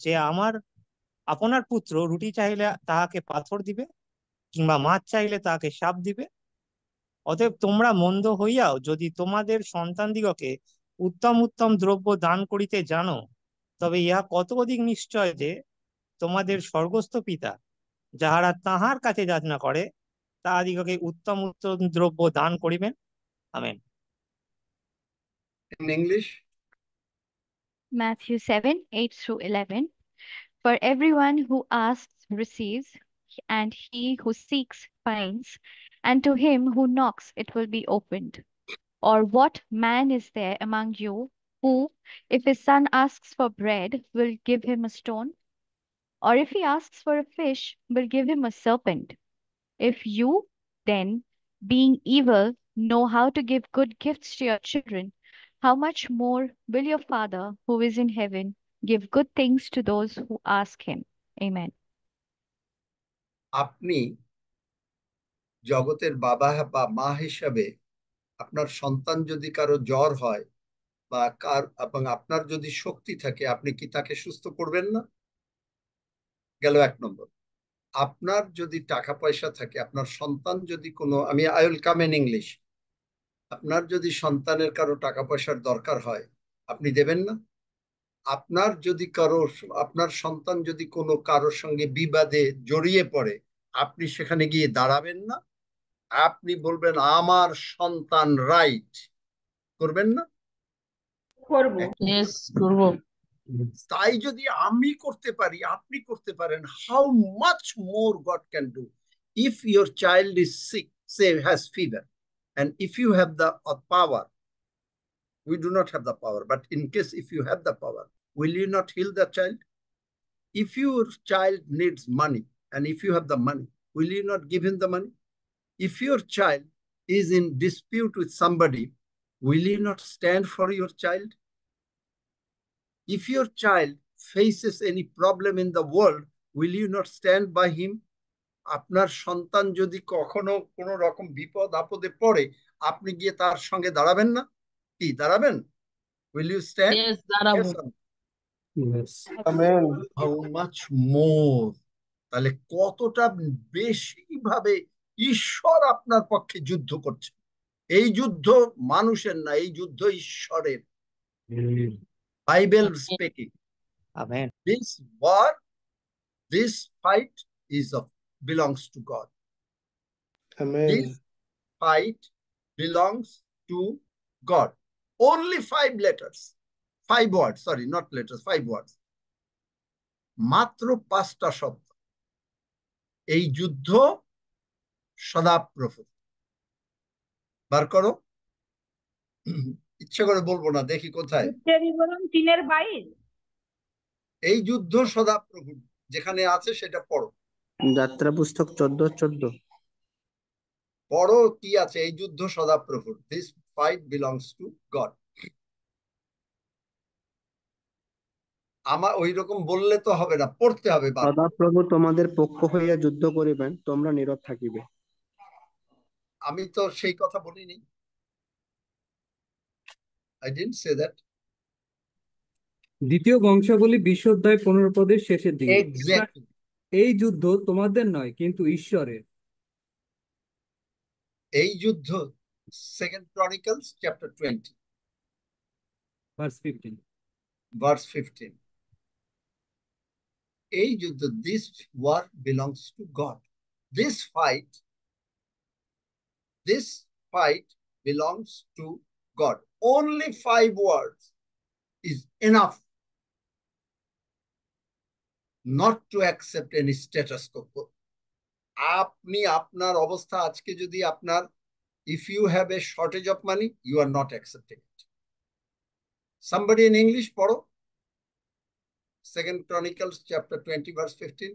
যে আপনার পুত্র রুটি চাইলে তাহাকে পাথর দিবে, কিংবা মাছ চাইলে তাহাকে সাপ দিবে? অতএব তোমরা মন্দ হইয়াও যদি তোমাদের সন্তানদিগকে উত্তম উত্তম দ্রব্য দান করিতে জানো, তবে ইহা কত অধিক নিশ্চয় যে তোমাদের স্বর্গস্থ পিতা যাহারা তাহার কাছে যাচনা করে তাহাদিগকে উত্তম উত্তম দ্রব্য দান করিবেন। Amen. in English. Matthew 7, 8 through 11. For everyone who asks receives, and he who seeks finds, and to him who knocks it will be opened. Or what man is there among you who, if his son asks for bread, will give him a stone? Or if he asks for a fish, will give him a serpent? If you, then, being evil, know how to give good gifts to your children, how much more will your Father who is in heaven give good things to those who ask him? Amen. আপনি জগতের বাবা বা মা হিসাবে আপনার সন্তান যদি কারো জ্বর হয় বা এবং আপনার যদি শক্তি থাকে, আপনি কি তাকে সুস্থ করবেন না? গেল 1 নম্বর। আপনার যদি টাকা পয়সা থাকে, আপনার সন্তান যদি কোনো, I will come in English, আপনার যদি সন্তানের কারো টাকা পয়সার দরকার হয়, আপনি দেবেন না? আপনার সন্তান যদি কোনো কারোর সঙ্গে বিবাদে জড়িয়ে পড়ে, আপনি সেখানে গিয়ে দাঁড়াবেন না? আপনি বলবেন আমার সন্তান রাইট, করবেন না? করব। Yes, করবো। তাই যদি আমি করতে পারি, আপনি করতে পারেন, how much more God can do. If your child is sick, সে has fever, and if you have the power, we do not have the power, but in case if you have the power, will you not heal the child? If your child needs money, and if you have the money, will you not give him the money? If your child is in dispute with somebody, will you not stand for your child? If your child faces any problem in the world, will you not stand by him? আপনার সন্তান যদি কখনো কোনো রকম বিপদ আপদে পড়ে, আপনি গিয়ে তার সঙ্গে দাঁড়াবেন না? কি দাঁড়াবেন? Will you stand? Yes, দাঁড়াবো। Yes or no? Yes. Amen. How much more? তাহলে কতটা বেশি ভাবে ঈশ্বর আপনার পক্ষে যুদ্ধ করছে। এই যুদ্ধ মানুষের না, এই যুদ্ধ ঈশ্বরের। Bible speaking, amen. this war, this fight belongs to God. Amen. This fight belongs to God. Only 5 letters, 5 words, sorry, not letters, 5 words. মাত্র 5টা শব্দ। এই যুদ্ধ সদাপ্রভু। বার করো। ইচ্ছা করে বলবো না, দেখি কোথায়। যুদ্ধের বিবরণ 3:22। এই যুদ্ধ সদাপ্রভু, যেখানে আছে সেটা পড়ো। যাত্রা পুস্তক 14:14। পড়ো কি আছে। এই যুদ্ধ সদাপ্রভুর। This fight belongs to God. আমার ওই রকম বললে তো হবে না, পড়তে হবে। সদাপ্রভু তোমাদের পক্ষ হইয়া যুদ্ধ করিবেন, তোমরা নীরব থাকিবে। আমি তো সেই কথা বলিনি। I didn't say that. দ্বিতীয় বংশাবলী 20 অধ্যায় 15 পদের শেষের দিকে। Exactly. এই যুদ্ধ তোমাদের নয় কিন্তু ঈশ্বরের। এই যুদ্ধ 2 Chronicles chapter 20 verse 15. verse 15. এই যুদ্ধ, this war belongs to God. This fight belongs to God. Only 5 words is enough not to accept any status quo. আপনি আপনার অবস্থা আজকে যদি আপনার, if you have a shortage of money, you are not accepting it. Somebody in English পড়ো 2 Chronicles chapter 20 verse 15.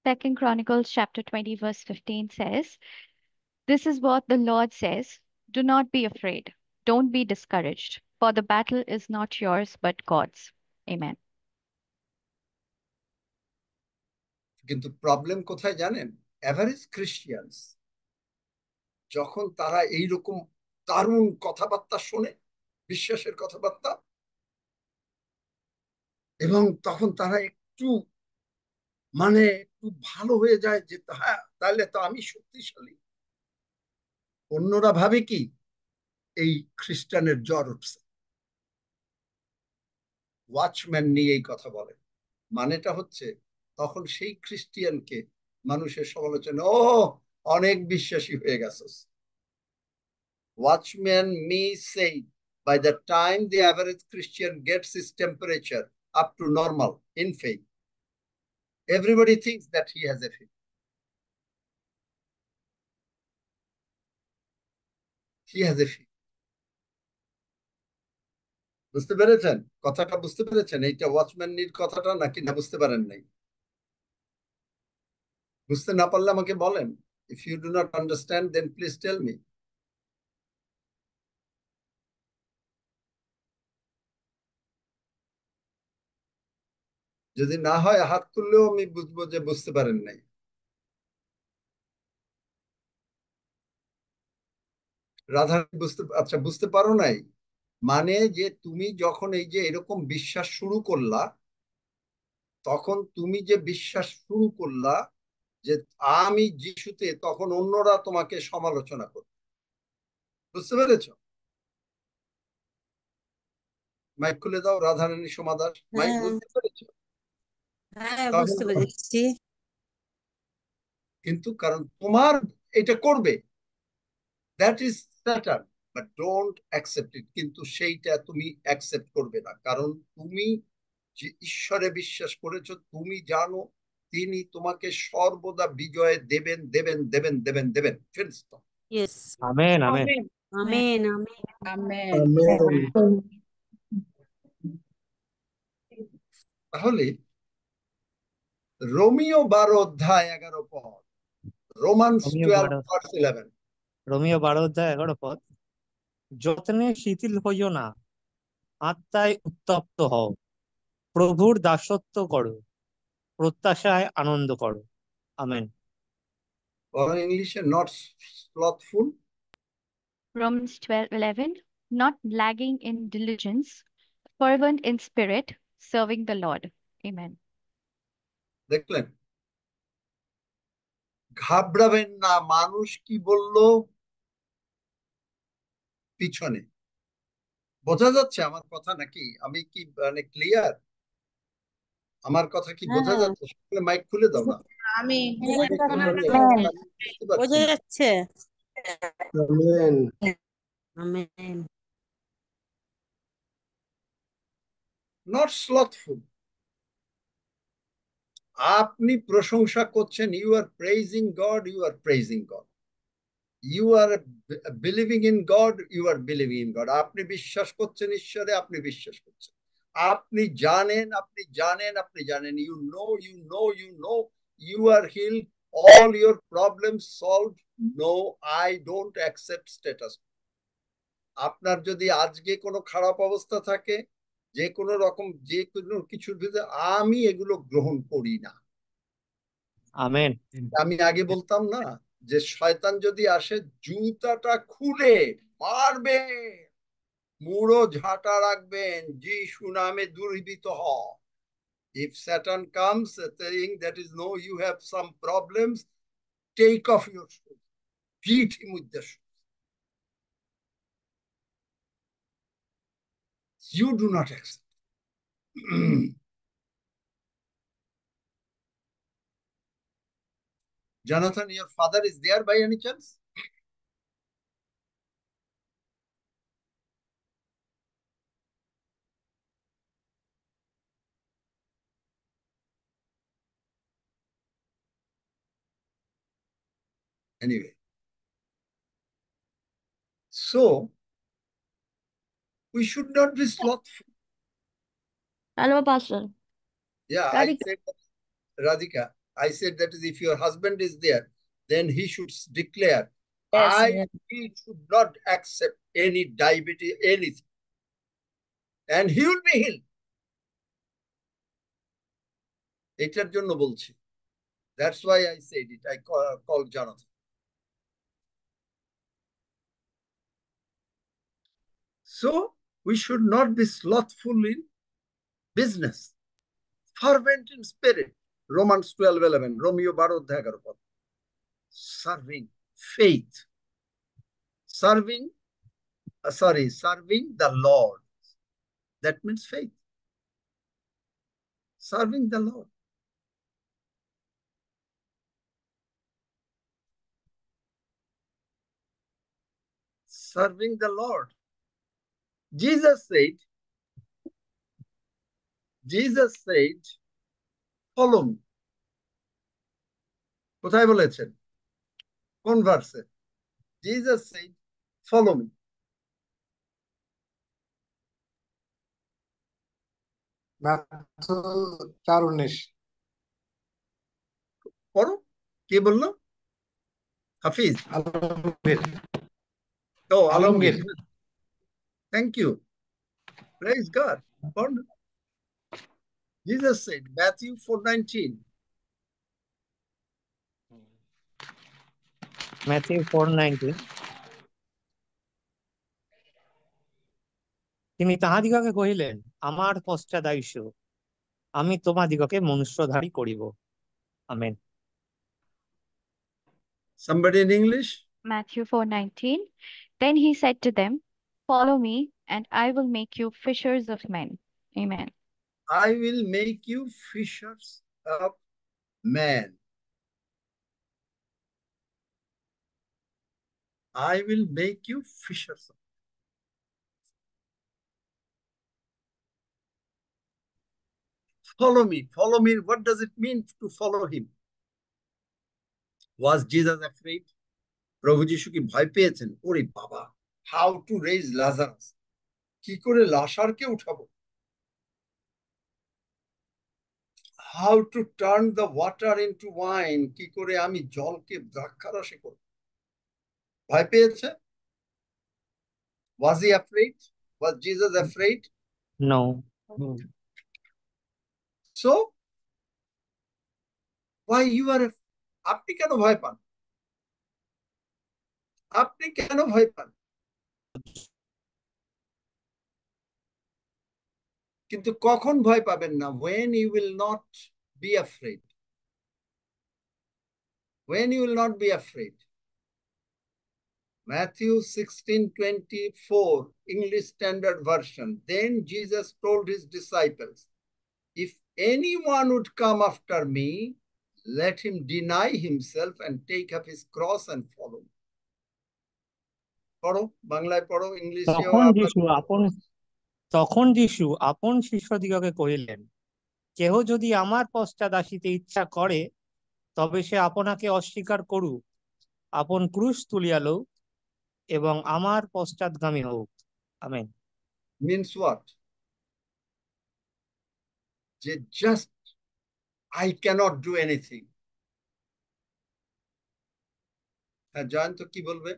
2 Chronicles chapter 20 verse 15 says, "This is what the Lord says, do not be afraid, don't be discouraged, for the battle is not yours but God's." Amen. কিন্তু problem কোথায় জানেন? Average Christians যখন তারা এইরকম দারুণ কথাবার্তা শোনে, বিশ্বাসের কথাবার্তা, এবং তখন তারা একটু একটু ভালো হয়ে যায় যে হ্যাঁ তাহলে তো আমি শক্তিশালী। অন্যরা ভাবে কি এই খ্রিস্টানের জ্বর উঠছে। ওয়াচম্যান নিয়ে এই কথা বলে, মানেটা হচ্ছে তখন সেই খ্রিস্টিয়ানকে মানুষের সমালোচনা, ও অনেক বিশ্বাসী হয়ে গেছস। Watchman may say, by the time the average Christian gets his temperature up to normal in faith, everybody thinks that he has a faith. He has a faith. বুঝতে পেরেছেন কথাটা? বুঝতে পেরেছেন এইটা ওয়াচম্যানের কথাটা, নাকি না বুঝতে পারেন নাই? বুঝতে না পারলে আমাকে বলেন। If you do not understand, then please tell me. যদি না হয় হাত তুললেও আমি বুঝবো যে বুঝতে পারেন নাই। রাধা আচ্ছা বুঝতে পারো নাই মানে যে তুমি যখন এই যে এরকম বিশ্বাস শুরু করলা, তখন তুমি যে বিশ্বাস শুরু করলা যে আমি যিশুতে, তখন অন্যরা তোমাকে সমালোচনা করবে। বুঝতে পেরেছ? মাইক খুলে দাও রাধারানী সমাদার, মাইক বুঝতে পেরেছ? হ্যাঁ বুঝতে পেরেছি। কিন্তু কারণ তোমার এটা করবে, that is Satan, but don't accept it. কিন্তু সেইটা তুমি অ্যাকসেপ্ট করবে না, কারণ তুমি যে ঈশ্বরে বিশ্বাস করেছো, তুমি জানো তিনি তোমাকে সর্বদা বিজয় দেবেন দেবেন দেবেন দেবেন দেবেন। Yes. Amen amen amen amen. তাহলে রোমিও 12 অধ্যায় 11 পদ, রোমান্স 12:11। রোমিও 12 অধ্যায় 11 পদ, যত্নে শিথিল হইও না, আত্মায় উত্তপ্ত হও, প্রভুর দাসত্ব করো, প্রত্যাশায় আনন্দ করো। Amen. Or in English, not slothful. Romans 12:11, "Not lagging in diligence, fervent in spirit, serving the Lord." Amen. দেখলেন? ঘাবড়াবেন না, মানুষ কি বললো পিছনে। বোঝা যাচ্ছে আমার কথা নাকি? আমি কি মানে ক্লিয়ার? আমার কথা কি বোঝা হ্যাঁ যাচ্ছে? সকলে মাইক খুলে দাও না। আমি মাইক খুলে হ্যাঁ, দিলে আমি বুঝতে পারছি বোঝা না। যাচ্ছে। আমেন। আমেন। Not slothful. আপনি প্রশংসা করছেন, you are praising God, you are praising God, you are believing in God, you are believing in God. আপনি বিশ্বাস করছেন ঈশ্বরে, আপনি বিশ্বাস করছেন। আপনি জানেন, আপনি জানেন, আপনি জানেন। You know, you know, you know, you are heal, all your problem solve. No, I don't accept status. আপনার যদি আজকে কোনো খারাপ অবস্থা থাকে, যে কোনো রকম যে কোনো কিছুর ভিতরে, আমি এগুলো গ্রহণ করি না। আমেন। আমি আগে বলতাম না যে শয়তান যদি আসে জুতাটা খুলে মারবে, মুড়ো ঝাঁটা রাখবেন, যিশু নামে দুর্বৃত্ত হ। If Satan comes saying that is no, you have some problems, take off your shoes, beat him with the shoes. You do not accept. Jonathan, your father is there by any chance? Anyway, so we should not be slothful. Hello, Pastor. Yeah, I Radhika. said, Radhika, I said that is if your husband is there, then he should declare, Yes. he should not accept any diabetes, anything. And he will be healed. এটার জন্য বলছি। That's why I said it. I called Jonathan. So we should not be slothful in business, fervent in spirit. Romans 12:11, Romeo 12:11. Serving, faith. Serving the Lord. That means faith. Serving the Lord. Serving the Lord. Jesus said, follow me. কোথায় বলেছেন? কোন ভার্সে? Jesus said, follow me. Matthew 4:19। পড়ো। কে বললো? হাফিজ? Alamgir. Oh, Alamgir. Alamgir. Thank you. Praise God. Jesus said, Matthew 4:19. Matthew 4:19 তিনি তাহাদিগকে কহিলেন, আমার পশ্চাদাইস আমি তোমাদিগকে মনুষ্যধারী করিব। Amen. Somebody in English? Matthew 4:19. Then he said to them, "Follow me, and I will make you fishers of men." Amen. I will make you fishers of men. I will make you fishers of men. Follow me. Follow me. What does it mean to follow him? Was Jesus afraid? প্রভু যিশু কি ভয় পেয়েছেন? ওরে বাবা, how to raise Lazarus? কি করে লাসারকে উঠাবো? How to turn the water into wine? কি করে আমি জলকে দ্রাক্ষারসে করব? ভয় পেয়েছে? Was he afraid? Was Jesus afraid? No. So why you are আপনি কেন ভয় পান? আপনি কেন ভয় পান? কিন্তু কখন ভয় পাবেন না? When you will not be afraid. when you will not be afraid. Matthew 16:24, English Standard Version. Then Jesus told his disciples, if anyone would come after me, let him deny himself and take up his cross and follow me. পড়ো, বাংলায় পড়ো, ইংলিশেও তখন যিশু আপন শিষ্যদিগকে কহিলেন, কেহ যদি আমার পশ্চাৎ আসিতে ইচ্ছা করে, তবে সে আপনাকে অস্বীকার করুক, আপন ক্রুশ তুলিয়া লউক এবং আমার পশ্চাৎগামী হোক। Amen. Means what? Just I cannot do anything. হ্যাঁ, জয়ন্ত কি বলবে?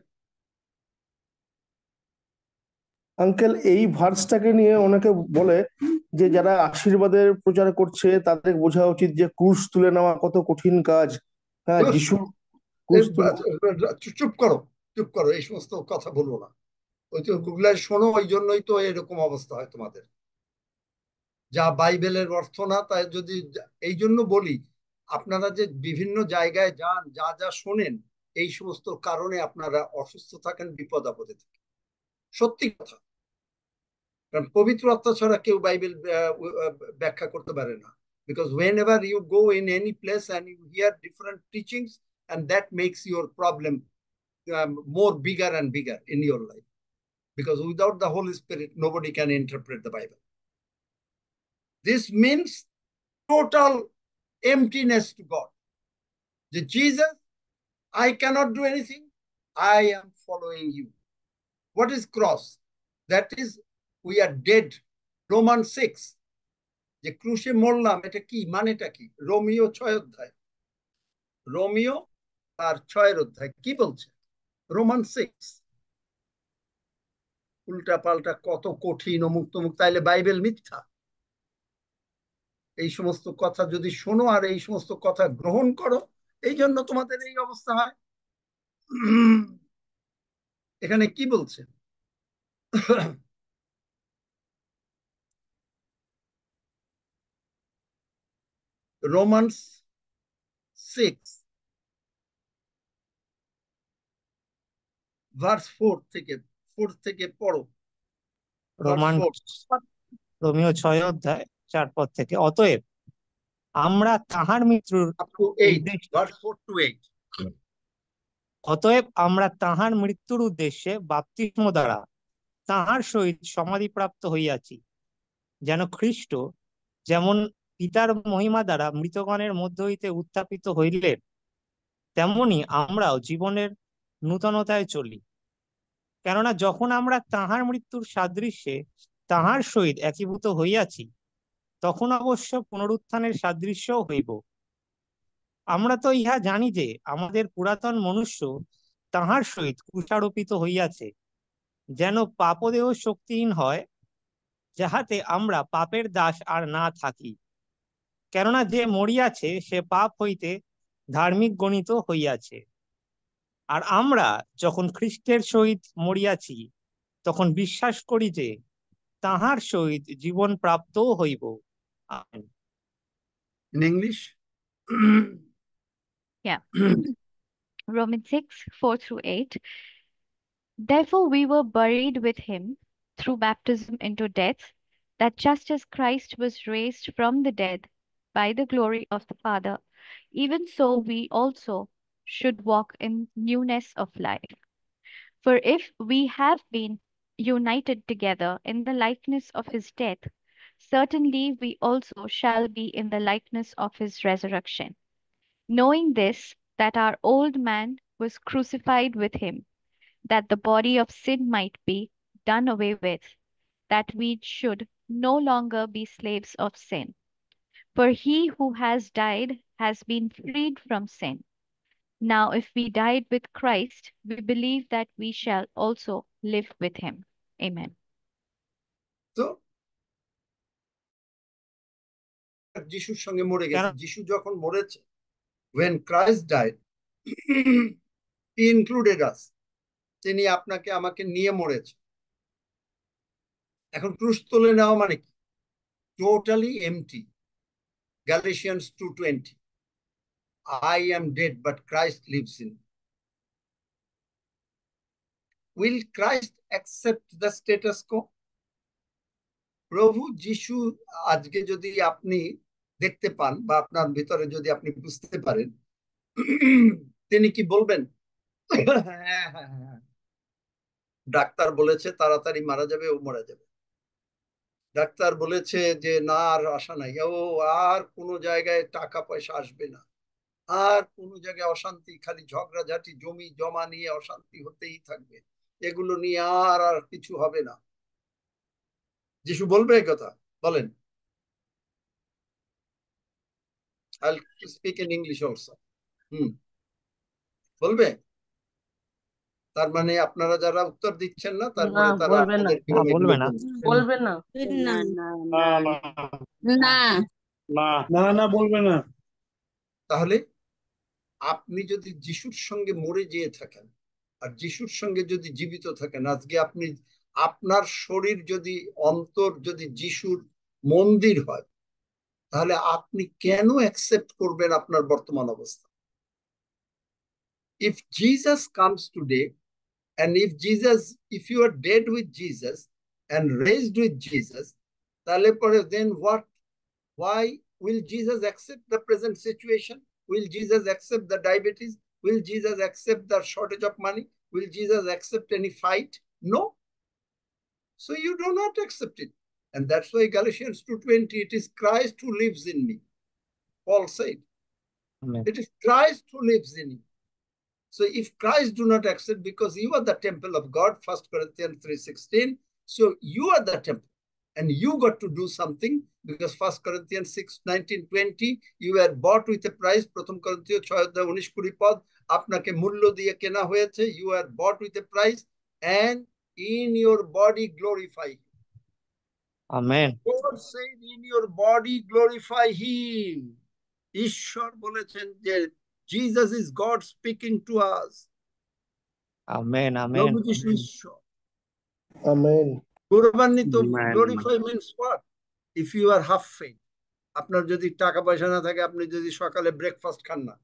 আঙ্কেল, এই ভার্সটাকে নিয়ে অনেকে বলে যে যারা আশীর্বাদের প্রচার করছে তাদের বোঝা উচিত যে ক্রুশ তুলে নেওয়া কত কঠিন কাজ। হ্যাঁ, যিশু চুপ করো, চুপ করো, এই সমস্ত কথা বলবো না। ওই তো গুগলে শোনো, ওই জন্যই তো এরকম অবস্থা হয় তোমাদের। যা বাইবেলের অর্থ না, তাই যদি এই জন্য বলি, আপনারা যে বিভিন্ন জায়গায় যান, যা যা শোনেন, এই সমস্ত কারণে আপনারা অসুস্থ থাকেন, বিপদ আপদে থাকেন। সত্যি কথা, কারণ পবিত্র আত্মা ছাড়া কেউ বাইবেল ব্যাখ্যা করতে পারে না। Because whenever you go in any place and you hear different teachings, and that makes your problem more bigger and bigger in your life. Because without the Holy Spirit, nobody can interpret the Bible. This means total emptiness to God. The Jesus, I cannot do anything. I am following you. What is cross? That is, we are dead. Romans 6. যে ক্রুশে মরলাম, এটা কি মানেটা কি? Romeo 6 অধ্যায়, Romeo আর 6 অধ্যায় কি বলছে? Roman 6। উল্টা পাল্টা কত কঠিন, অমুক তমুক, তাইলে বাইবেল মিথ্যা? এই সমস্ত কথা যদি শোনো আর এই সমস্ত কথা গ্রহণ করো, এই জন্য তোমাদের এই অবস্থা হয়। এখানে কি বলছে? রোমান্স 6 ভার্স 4 থেকে পড়ো। রোমিও 6 অধ্যায় 4 পদ থেকে, অতএব আমরা তাহার মৃত্যুর উদ্দেশ্যে বাপ্তিস্ম দ্বারা তাহার সহিত সমাধিপ্রাপ্ত হইয়াছি, যেন খ্রিস্ট যেমন পিতার মহিমা দ্বারা মৃতগণের মধ্য হইতে উত্থাপিত হইলেন, তেমনি আমরাও জীবনের নূতনতায় চলি। কেননা যখন আমরা তাহার মৃত্যুর সাদৃশ্যে তাহার সহিত একীভূত হইয়াছি, তখন অবশ্য পুনরুত্থানের সাদৃশ্যও হইব। আমরা তো ইহা জানি যে আমাদের পুরাতন মনুষ্য তাহার সহিত ক্রুশারোপিত হইয়াছে, যেন পাপদেহ শক্তিহীন হয়, যাহাতে আমরা পাপের দাস আর না থাকি। কেননা যে মরিয়াছে সে পাপ হইতে ধার্মিক গণিত হইয়াছে। আর আমরা যখন খ্রিস্টের সহিত মরিয়াছি, তখন বিশ্বাস করি যে তাহার সহিত জীবন প্রাপ্তও হইব। Amen. In English? Yeah. Romans 6, 4-8. Therefore we were buried with him through baptism into death, that just as Christ was raised from the dead by the glory of the Father, even so we also should walk in newness of life. For if we have been united together in the likeness of his death, certainly we also shall be in the likeness of his resurrection. Knowing this, that our old man was crucified with him, that the body of sin might be done away with, that we should no longer be slaves of sin. For he who has died has been freed from sin. Now, if we died with Christ, we believe that we shall also live with him. Amen. তো যিশুর সঙ্গে মরে গেছে। যিশু যখন মরেছে, when Christ died, he included us. তিনি আপনাকে আমাকে নিয়ে মরেছে। এখন ক্রুশ তুলে নেওয়া মানে কি? Totally empty. Galatians 2:20. I am dead, but Christ lives in me. Will Christ accept the status quo? প্রভু যিশু আজকে যদি আপনি দেখতে পান বা আপনার ভিতরে যদি আপনি বুঝতে পারেন, তিনি কি বলবেন? ডাক্তার বলেছে তাড়াতাড়ি মারা যাবে, ও মারা যাবে। ডাক্তার বলেছে যে না, আর আশা নাই, ও আর কোনো জায়গায় টাকা পয়সা আসবে না, আর কোনো জায়গায় অশান্তি, খালি ঝগড়াঝাটি, জমি জমা নিয়ে অশান্তি হতেই থাকবে, এগুলো নিয়ে আর আর কিছু হবে না। যিশু বলবে এই কথা? বলেন। I'll speak in English also. বলবে? তার মানে আপনারা যারা উত্তর দিচ্ছেন না, তারপরে না, তারা বলবে না। আপনাদেরকে না, বলবে না। বলবে না। না না না না না বলবে না। তাহলে আপনি যদি যিশুর সঙ্গে মরে যেয়ে থাকেন আর যিশুর সঙ্গে যদি জীবিত থাকেন, আজকে আপনি আপনার শরীর যদি, অন্তর যদি যিশুর মন্দির হয়, তাহলে আপনি কেন অ্যাকসেপ্ট করবেন আপনার বর্তমান অবস্থা? If Jesus comes today, and if you are dead with Jesus and raised with Jesus, তাহলে পরে then what? Why will Jesus accept the present situation? Will Jesus accept the diabetes? Will Jesus accept the shortage of money? Will Jesus accept any fight? No. So you do not accept it. And that's why Galatians 2:20, it is Christ who lives in me. Paul said, Amen. it is Christ who lives in you. So if Christ do not accept, because you are the temple of God, 1 Corinthians 3:16, so you are the temple. And you got to do something, because 1 Corinthians 6:19-20, you were bought with a price. প্রথম করন্থীয় 6:19-20 পদ, আপনাকে মূল্য দিয়ে কেনা হয়েছে। You are bought with a price, and in your body glorify him. Amen. God said, in your body glorify him. ঈশ্বর বলেছেন যে Jesus is God speaking to us. Amen. Amen. প্রভু যিশু ঈশ্বর। Amen. গৌরবান্বিত, glorify means what? If you are half faith, আপনার যদি টাকা পয়সা না থাকে, আপনি যদি সকালে ব্রেকফাস্ট খান না,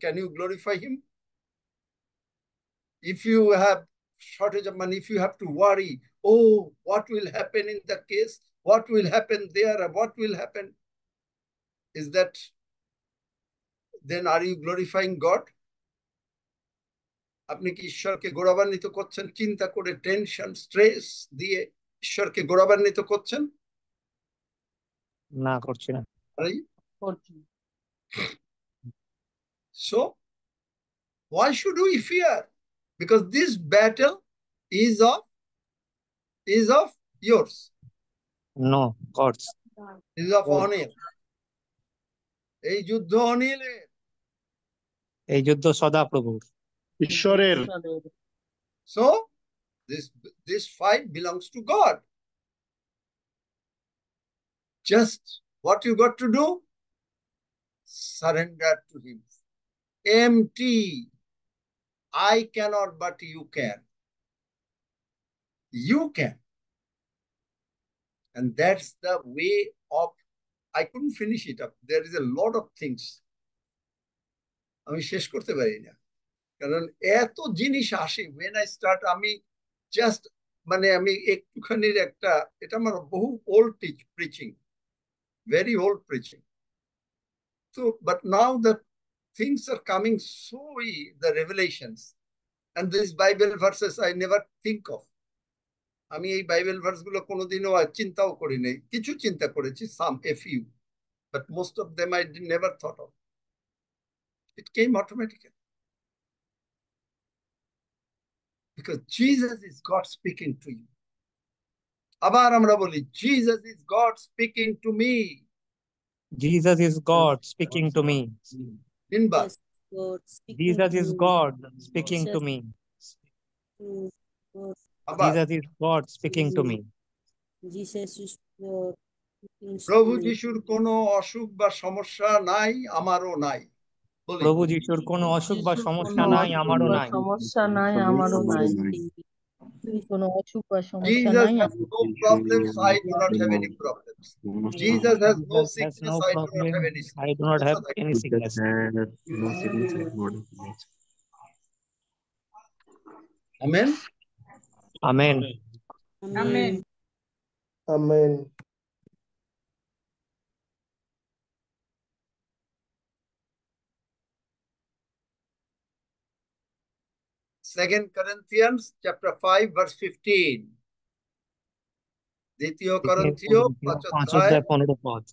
can you glorify him? If you have shortage of money, if you have to worry, oh, what will happen in the case? What will happen there? What will happen? Is that, then are you glorifying God? আপনি কি ঈশ্বরকে গৌরবান্বিত করছেন? চিন্তা করে, tension, stress দিয়ে ঈশ্বরকে গৌরবান্বিত করছেন? না, করছি না। So why should we fear? Because this battle is of yours. No, God's. Is of Anil. এই যুদ্ধ অনিলের। এই যুদ্ধ সদাপ্রভুর। ঈশ্বরের। So this fight belongs to God. Just what you got to do? Surrender to him. Empty. I cannot, but you can. You can. And that's the way of, I couldn't finish it up. There is a lot of things. আমি শেষ করতে পারি না, কারণ এত জিনিস আসে when I start, আমি জাস্ট মানে আমি একটুখানির একটা, এটা আমার বহু old preaching, very old preaching. So, but now the things are coming so, the revelations and these Bible verses I never think of. আমি এই বাইবেল ভার্স গুলো কোনোদিনও চিন্তাও করি নাই। কিছু চিন্তা করেছি, some, a few, but most of them I never thought of. It came automatically. Because Jesus is God speaking to you. আবার আমরা বলি, Jesus is God speaking to me. Jesus is God speaking to me. তিনবার। Jesus is God speaking to me. আবার Jesus is God speaking to me. প্রভু যিশুর কোনো অসুখ বা সমস্যা নাই, আমারও নাই। বলি, প্রভু যিশুর কোনো অসুখ বা সমস্যা নাই, আমারও নাই। সমস্যা নাই, আমারও নাই। কোনো অসুখ বা সমস্যা Jesus নাই has no problems, I do not have any problems. Jesus has no Jesus has sickness, no I do not have problem. any I sickness. do not have কোথা থেকে? any sickness. Amen. Amen. Amen. Amen. Second Corinthians chapter 5 verse 15. দ্বিতীয় করন্থীয় 5 অধ্যায় 5 পদ।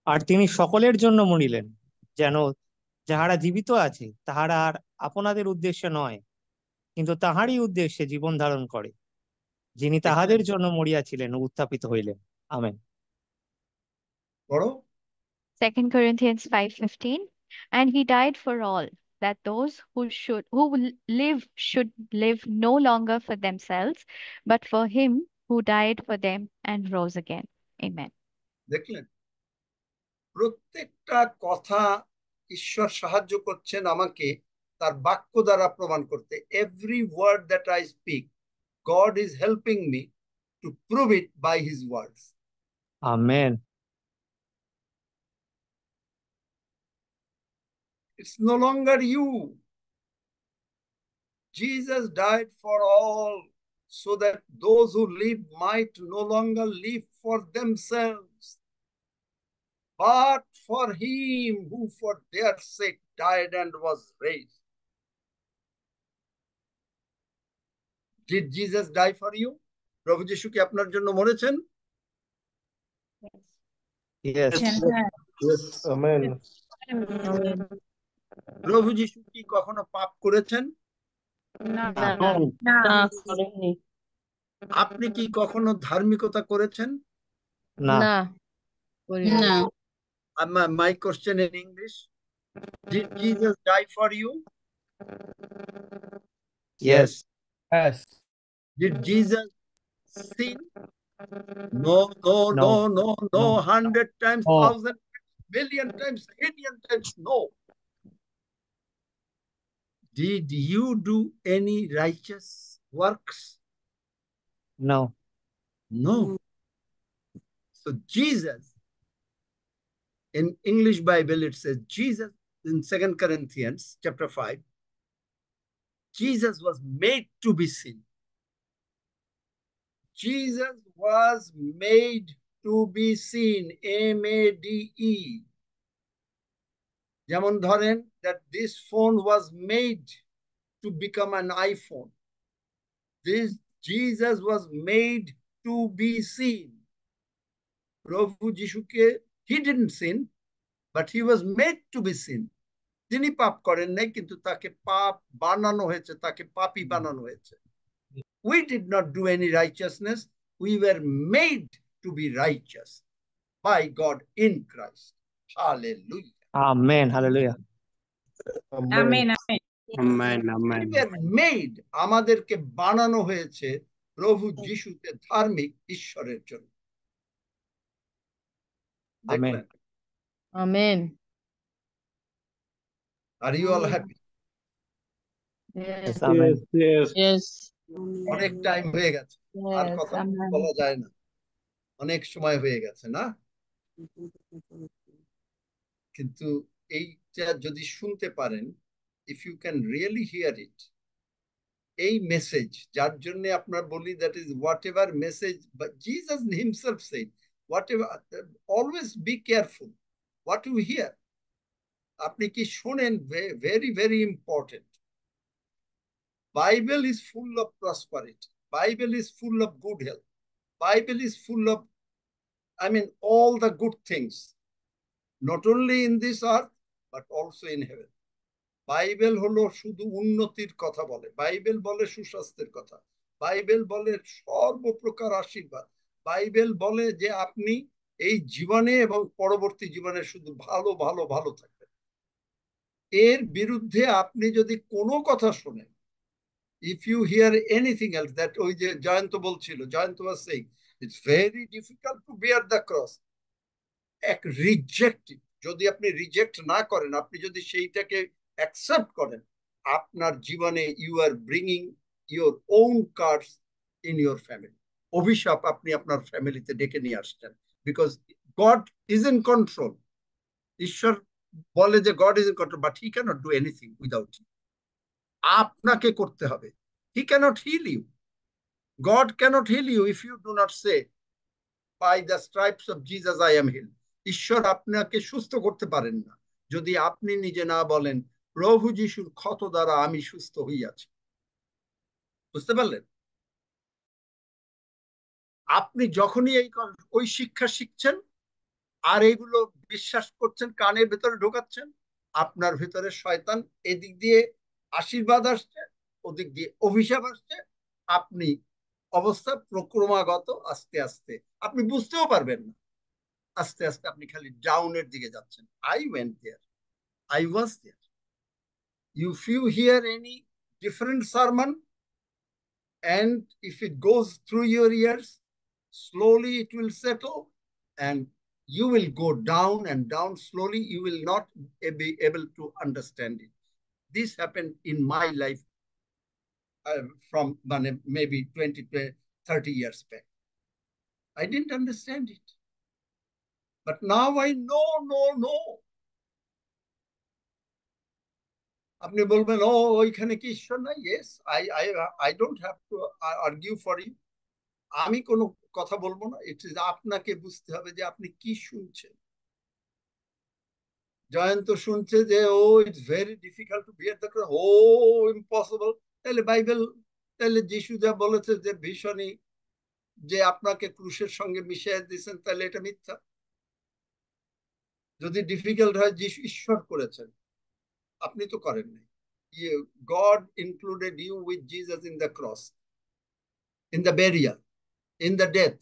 আর তিনি সকলের জন্য মরিলেন, যেন যাহারা জীবিত আছে তাহারা আর আপনাদের উদ্দেশ্যে নয়, কিন্তু তাহারই উদ্দেশ্যে জীবন ধারণ করে, যিনি তাহাদের জন্য মরিয়াছিলেন ও উত্থাপিত হইলেন। আমেন। পড়ো। 2 Corinthians 5:15. And he died for all, that those who will live should live no longer for themselves, but for him who died for them and rose again. Amen. দেখলেন, প্রত্যেকটা কথা ঈশ্বর সাহায্য করছেন আমাকে তার বাক্য দ্বারা প্রমাণ করতে। Every word that I speak, God is helping me to prove it by his words. Amen. It's no longer you. Jesus died for all, so that those who live might no longer live for themselves, but for him who for their sake died and was raised. Did Jesus die for you? প্রভু যিশু কি আপনার জন্য মরেছেন? Yes. Yes, amen. প্রভু যিশু কি কখনো পাপ করেছেন? না না করেননি। আপনি কি কখনো ধার্মিকতা করেছেন? না। না করিনি। না My question in English, did Jesus die for you? Yes. Yes. Did Jesus sin? No, no, no, no, no, 100 times, No. 1,000, million times, billion times, no. Did you do any righteous works? No. No. So Jesus, in English Bible, it says Jesus, in 2 Corinthians chapter 5, Jesus was made to be sin. Jesus was made to be seen, M-A-D-E. যেমন ধরেন, that this phone was made to become an iPhone. This Jesus was made to be seen. প্রভু যিশুকে, he didn't sin, but he was made to be seen. তিনি পাপ করেন নাই, কিন্তু তাকে পাপ বানানো হয়েছে, তাকে পাপী বানানো হয়েছে। We did not do any righteousness. We were made to be righteous by God in Christ. Hallelujah. Amen. Hallelujah. Amen amen amen We were made, আমাদেরকে বানানো হয়েছে প্রভু যিশুতে ধার্মিক ঈশ্বরের জন্য। দেখলেন? Amen. Are you all happy? Yes. Amen. Yes. অনেক time হয়ে গেছে, আর Yes. কথা Amen. বলা যায় না, অনেক সময় হয়ে গেছে না? কিন্তু এইটা যদি শুনতে পারেন, if you can really hear it, এই মেসেজ যার জন্য আপনার বলি, that is whatever message, but Jesus himself said, whatever, always be careful what you hear. আপনি কি শোনেন, very very important. Bible is full of prosperity. Bible is full of good health. Bible is full of, I mean, all the good things, not only in this earth but also in heaven. Bible হলো শুধু উন্নতির কথা বলে, Bible বলে সুস্বাস্থ্যের কথা, Bible বলে সর্বপ্রকার আশীর্বাদ, বাইবেল বলে যে আপনি এই জীবনে এবং পরবর্তী জীবনে শুধু ভালো ভালো ভালো থাকবেন। এর বিরুদ্ধে আপনি যদি কোনো কথা শোনেন, if you hear anything else, that ওই যে জয়ন্ত বলছিল, Jayanta was saying, it's very difficult to bear the cross. এক রিজেক্ট, যদি আপনি রিজেক্ট না করেন, আপনি যদি সেইটাকে অ্যাকসেপ্ট করেন, আপনার জীবনে you are bringing your own curse in your family. অভিশাপ আপনি আপনার ফ্যামিলিতে ডেকে নিয়ে আসছেন, because God is in control. ঈশ্বর বলে যে God is in control, but he cannot do anything without you. আপনাকে করতে হবে. He cannot heal you. God cannot heal you if you do not say, by the stripes of Jesus I am healed. ঈশ্বর আপনাকে সুস্থ করতে পারেন না যদি আপনি নিজে না বলেন, প্রভু যিশুর ক্ষত দ্বারা আমি সুস্থ হইয়াছি। বুঝতে পারলেন? আপনি যখনই ওই শিক্ষা শিখছেন আর এগুলো বিশ্বাস করছেন, কানের ভেতরে ঢোকাচ্ছেন, আপনার ভেতরে শয়তান এদিক দিয়ে আশীর্বাদ আসছে, ওদিক দিয়ে অভিশাপ আসছে। আপনি অবস্থা ক্রমাগত আস্তে আস্তে আপনি বুঝতেও পারবেন না, আস্তে আস্তে আপনি খালি ডাউনের দিকে যাচ্ছেন। I went there, I was there. If you hear any different sermon and if it goes through your ears, slowly it will settle and you will go down and down slowly. You will not be able to understand it. This happened in my life from maybe 20 to 30 years back. I didn't understand it. But now I know. আপনি বলবেন, ও ওইখানে কি ঈশ্বর নাই? Yes, I don't have to argue for you. আমি কোনো কথা বলবো না। ইট ইজ আপনাকে বুঝতে হবে যে আপনি কি শুনছেন। জয়ন্ত শুনছে যে it's very difficult to bear the cross, impossible. তাহলে বাইবেল, তাহলে যিশু যা বলেছে যে ভীষণই যে আপনাকে ক্রুশের সঙ্গে মিশিয়ে দিয়েছেন, তাহলে এটা মিথ্যা। যদি ডিফিকাল্ট হয়, যিশু ঈশ্বর করেছেন, আপনি তো করেন নাই। God included you with Jesus in the cross, in the burial, in the death,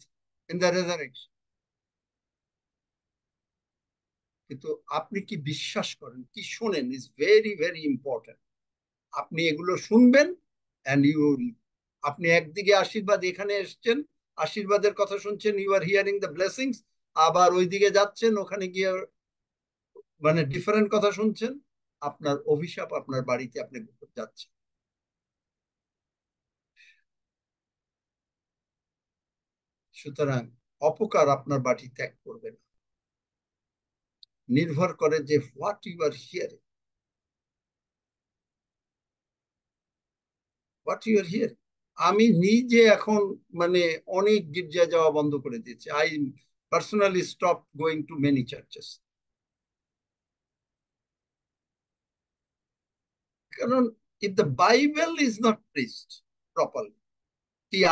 in the resurrection. কিন্তু আপনি কি বিশ্বাস করেন, কি শোনেন, ইজ ভেরি ভেরি ইম্পর্টেন্ট। আপনি এগুলো শুনবেন and আপনি একদিকে আশীর্বাদ, এখানে এসছেন আশীর্বাদের কথা শুনছেন, you are hearing the blessings, আবার ওইদিকে যাচ্ছেন, ওখানে গিয়ে ডিফারেন্ট কথা শুনছেন, আপনার অভিশাপ আপনার বাড়িতে আপনি যাচ্ছেন। সুতরাং অপকার আপনার বাড়ি ত্যাগ করবে না। নির্ভর করে যে what you are hearing, what you are hearing. আমি নিজে এখন অনেক গির্জা যাওয়া বন্ধ করে দিয়েছি। I personally stop going to many churches. কারণ if the Bible is not preached properly,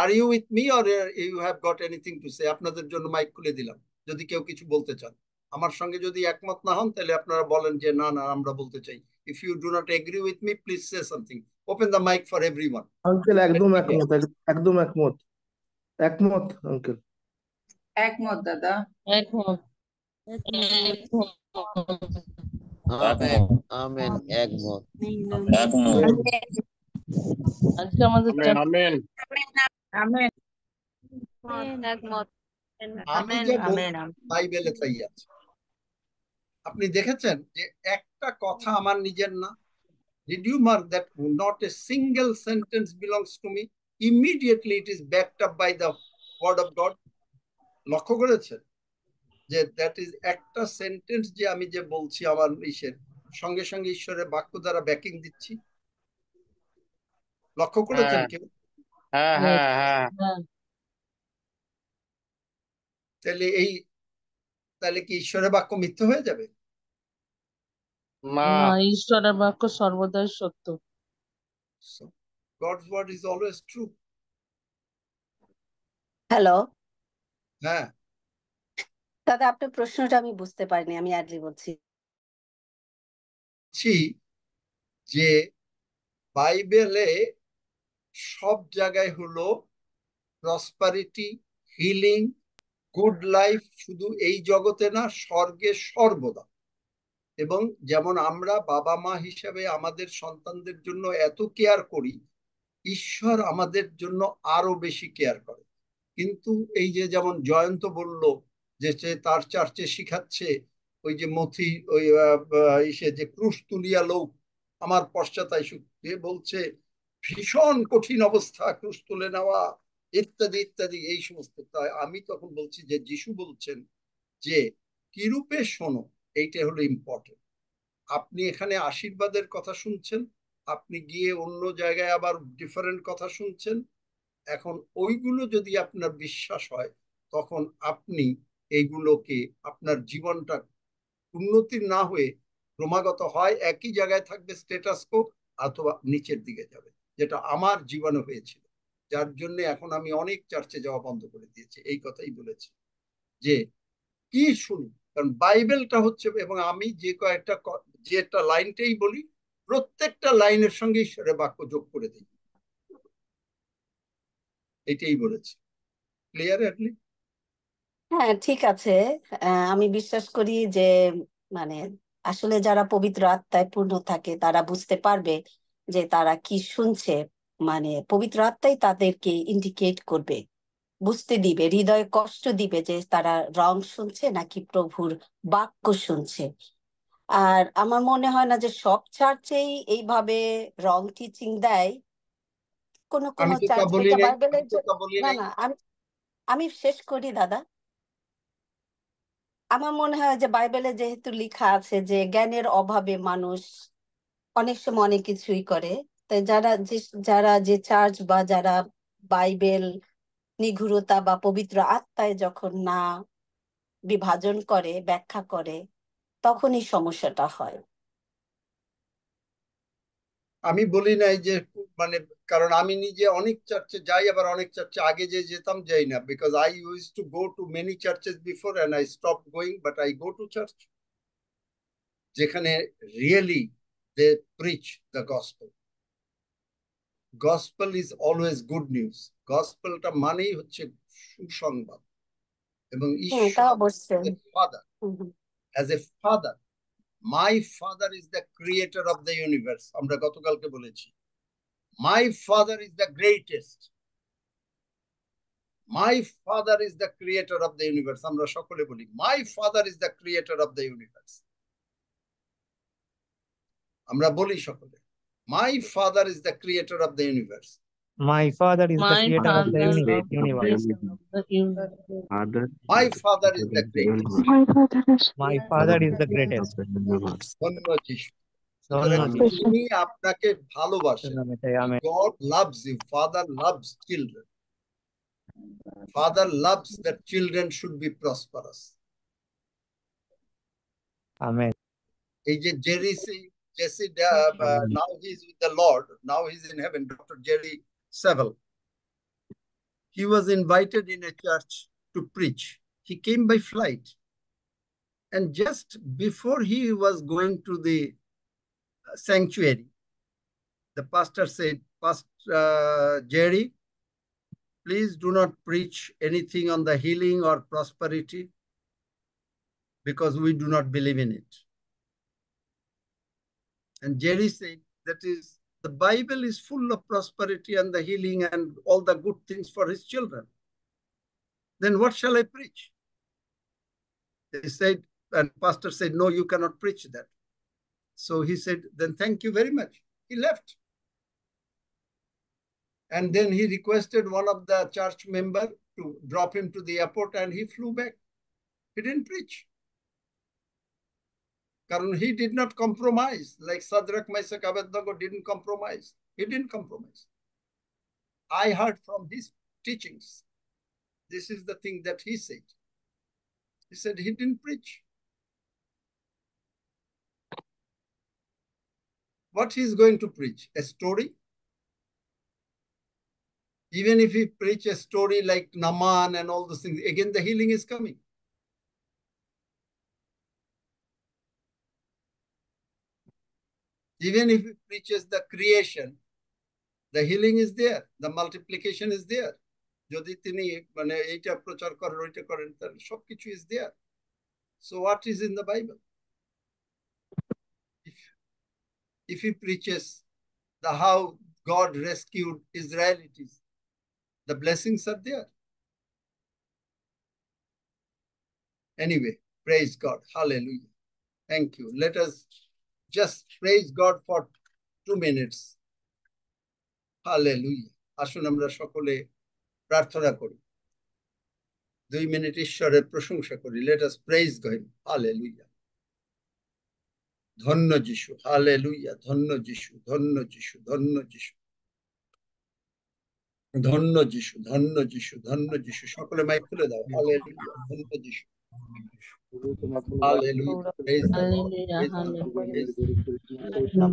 are you with me or you have got anything to say? আপনাদের জন্য মাইক খুলে দিলাম, যদি কেউ কিছু বলতে চান। আমার সঙ্গে যদি একমত না হন, তাহলে আপনারা বলেন যে না আমরা বলতে চাই। If you do not agree with me, please say something. Open the mic for everyone. Uncle একদম একমত, একদম একমত, একমত আঙ্কেল। একমত দাদা। একমত। আমেন আমেন একমত। আজকে আমাদের আমেন আমেন। একমত। আমি যে বাইবেলে তাই আছে। আপনি দেখেছেন যে একটা কথা আমার নিজের না। Did you mark that not a single sentence belongs to me? Immediately it is backed up by the word of God. লক্ষ্য করেছেন যে দ্যাট ইজ একটা সেন্টেন্স যে আমি যে বলছি আমার সঙ্গে সঙ্গে ঈশ্বরের বাক্য দ্বারা ব্যাকিং দিচ্ছি। লক্ষ্য করেছেন কেউ? তাহলে কি ঈশ্বরের বাক্য মিথ্যা হয়ে যাবে? না, ঈশ্বরের বাক্য সর্বদাই সত্য। God's word is always true. Hello, হ্যাঁ দাদা আপনার প্রশ্নটা আমি বুঝতে পারিনি, আমি আরলি বলছি। যে বাইবেলে সব জায়গায় হলো প্রসপারিটি, হিলিং, গুড লাইফ, শুধু এই জগতে না, স্বর্গে সর্বদা। এবং যেমন আমরা বাবা মা হিসাবে আমাদের সন্তানদের জন্য এত কেয়ার করি, ঈশ্বর আমাদের জন্য আরো বেশি কেয়ার করে। কিন্তু এই যে যেমন জয়ন্ত বলল যে সে তার চার্চে শিখাচ্ছে, ওই যে মথি যে ক্রুশ তুলিয়া লোক আমার পশ্চাতায় সুখ, বলছে ভীষণ কঠিন অবস্থা, ক্রুশ তুলে নেওয়া ইত্যাদি ইত্যাদি এই সমস্ত। তাই আমি তখন বলছি যে যিশু বলছেন যে কিরূপে শোনো, এইটা হলো ইম্পর্টেন্ট। আপনি এখানে আশীর্বাদের কথা শুনছেন, আপনি গিয়ে অন্য জায়গায় আবার ডিফারেন্ট কথা শুনছেন। এখন ওইগুলো যদি আপনার বিশ্বাস হয়, তখন আপনি এইগুলোকে আপনার জীবনটা উন্নতি না হয়ে ক্রমাগত হয় একই জায়গায় থাকবে স্টেটাস কো, অথবা নিচের দিকে যাবে, যেটা আমার জীবনে হয়েছিল। যার জন্য এখন আমি অনেক চার্চে যাওয়া বন্ধ করে দিয়েছি। এই কথাই বলেছি যে কি শুনি, কারণ বাইবেলটা হচ্ছে, এবং আমি যে কয়েকটা যে একটা লাইনটাই বলি, প্রত্যেকটা লাইনের সঙ্গে ঈশ্বরের বাক্য যোগ করে দিই। এটাই বলেছি। ক্লিয়ার অ্যাটলি? হ্যাঁ, ঠিক আছে। আমি বিশ্বাস করি যে মানে আসলে যারা পবিত্র আত্মায় পূর্ণ থাকে তারা বুঝতে পারবে যে তারা কি শুনছে। মানে পবিত্র আত্মাই তাদেরকে ইন্ডিকেট করবে, বুঝতে দিবে, হৃদয়ে কষ্ট দিবে যে তারা রং শুনছে নাকি প্রভুর বাক্য শুনছে। আর আমার মনে হয় না যে সব চার্চেই এইভাবে রং টিচিং দেয়। কোনো আমি কোনো তো তা চার্চ বলি এটা নাই, বাইবেলের আমি তো তা বলি না নাই। না, আমি আমি শেষ করি দাদা। আমার মনে হয় যে বাইবেলে যেহেতু লেখা আছে যে জ্ঞানের অভাবে মানুষ অনেক সময় অনেক কিছুই করে, তাই যারা যে চার্চ বা যারা বাইবেল নিগূঢ়তা বা পবিত্র আত্মায় যখন না বিভাজন করে, ব্যাখ্যা করে, তখনই সমস্যাটা হয়। আমি বলি নাই যে মানে, কারণ আমি নিজে অনেক চার্চে যাই, আবার অনেক চার্চে আগে যে যেতাম যাই না, because I use to go to many churches before and I stop going, but I go to church যেখানে really they preach the gospel. Gospel is always good news. গসপেলটা মানেই হচ্ছে সুসংবাদ। এবং হ্যাঁ, তা ঈশ্বর অবশ্যই। Father, hmm, hmm. As a father, my father is the creator of the universe. আমরা গতকালকে বলেছি my father is the greatest, my father is the creator of the universe. আমরা সকলে বলি মাই father is the creator of the universe. আমরা বলি সকলে মাই father is the creator of the universe. My father is the My creator of the father of the universe. creation of the universe. My father is the greatest. My father is the greatest. ধন্যবাদ যিশু। সুতরাং ধন্য যিশু। তিনি আপনাকে ভালোবাসেন। নামেতে amen. God loves you. Father loves children. Father loves that children should be prosperous. Amen. এই যে Jesse, now he's with the Lord. Now he's in heaven. Dr. Jerry Saville. He was invited in a church to preach. He came by flight. And just before he was going to the sanctuary, the pastor said, Pastor Jerry, please do not preach anything on the healing or prosperity because we do not believe in it. And Jerry said, that is, the Bible is full of prosperity and the healing and all the good things for his children. Then what shall I preach? He said, and pastor said, no, you cannot preach that. So he said, then thank you very much. He left. And then he requested one of the church member to drop him to the airport and he flew back. He didn't preach. Karan, he did not compromise like Shadrach, Meshach, Abednego didn't compromise. He didn't compromise. I heard from his teachings. This is the thing that he said. He said he didn't preach. What he's going to preach? A story? Even if he preach a story like Naaman and all those things, again the healing is coming. Even if he preaches the creation, the healing is there, the multiplication is there. যদি তিনি মানে এইটা প্রচার করেন ওইটা করেন, তাহলে সবকিছু is there. So what is in the Bible? If he preaches the how God rescued Israelites, the blessings are there. Anyway, praise God. Hallelujah. Thank you. Let us just praise God for 2 minutes. Hallelujah. আসুন আমরা সকলে প্রার্থনা করি, 2 minute ঈশ্বরের প্রশংসা করি। Let us praise god. Hallelujah. ধন্য যিশু, হালেলুয়া। ধন্য যিশু, ধন্য যিশু, ধন্য যিশু, ধন্য যিশু, ধন্য যিশু, ধন্য যিশু। সকলে মাইক খুলে দাও। হালেলুয়া। ধন্য যিশু, hallelujah. Praise the Lord, Hallelujah, praise the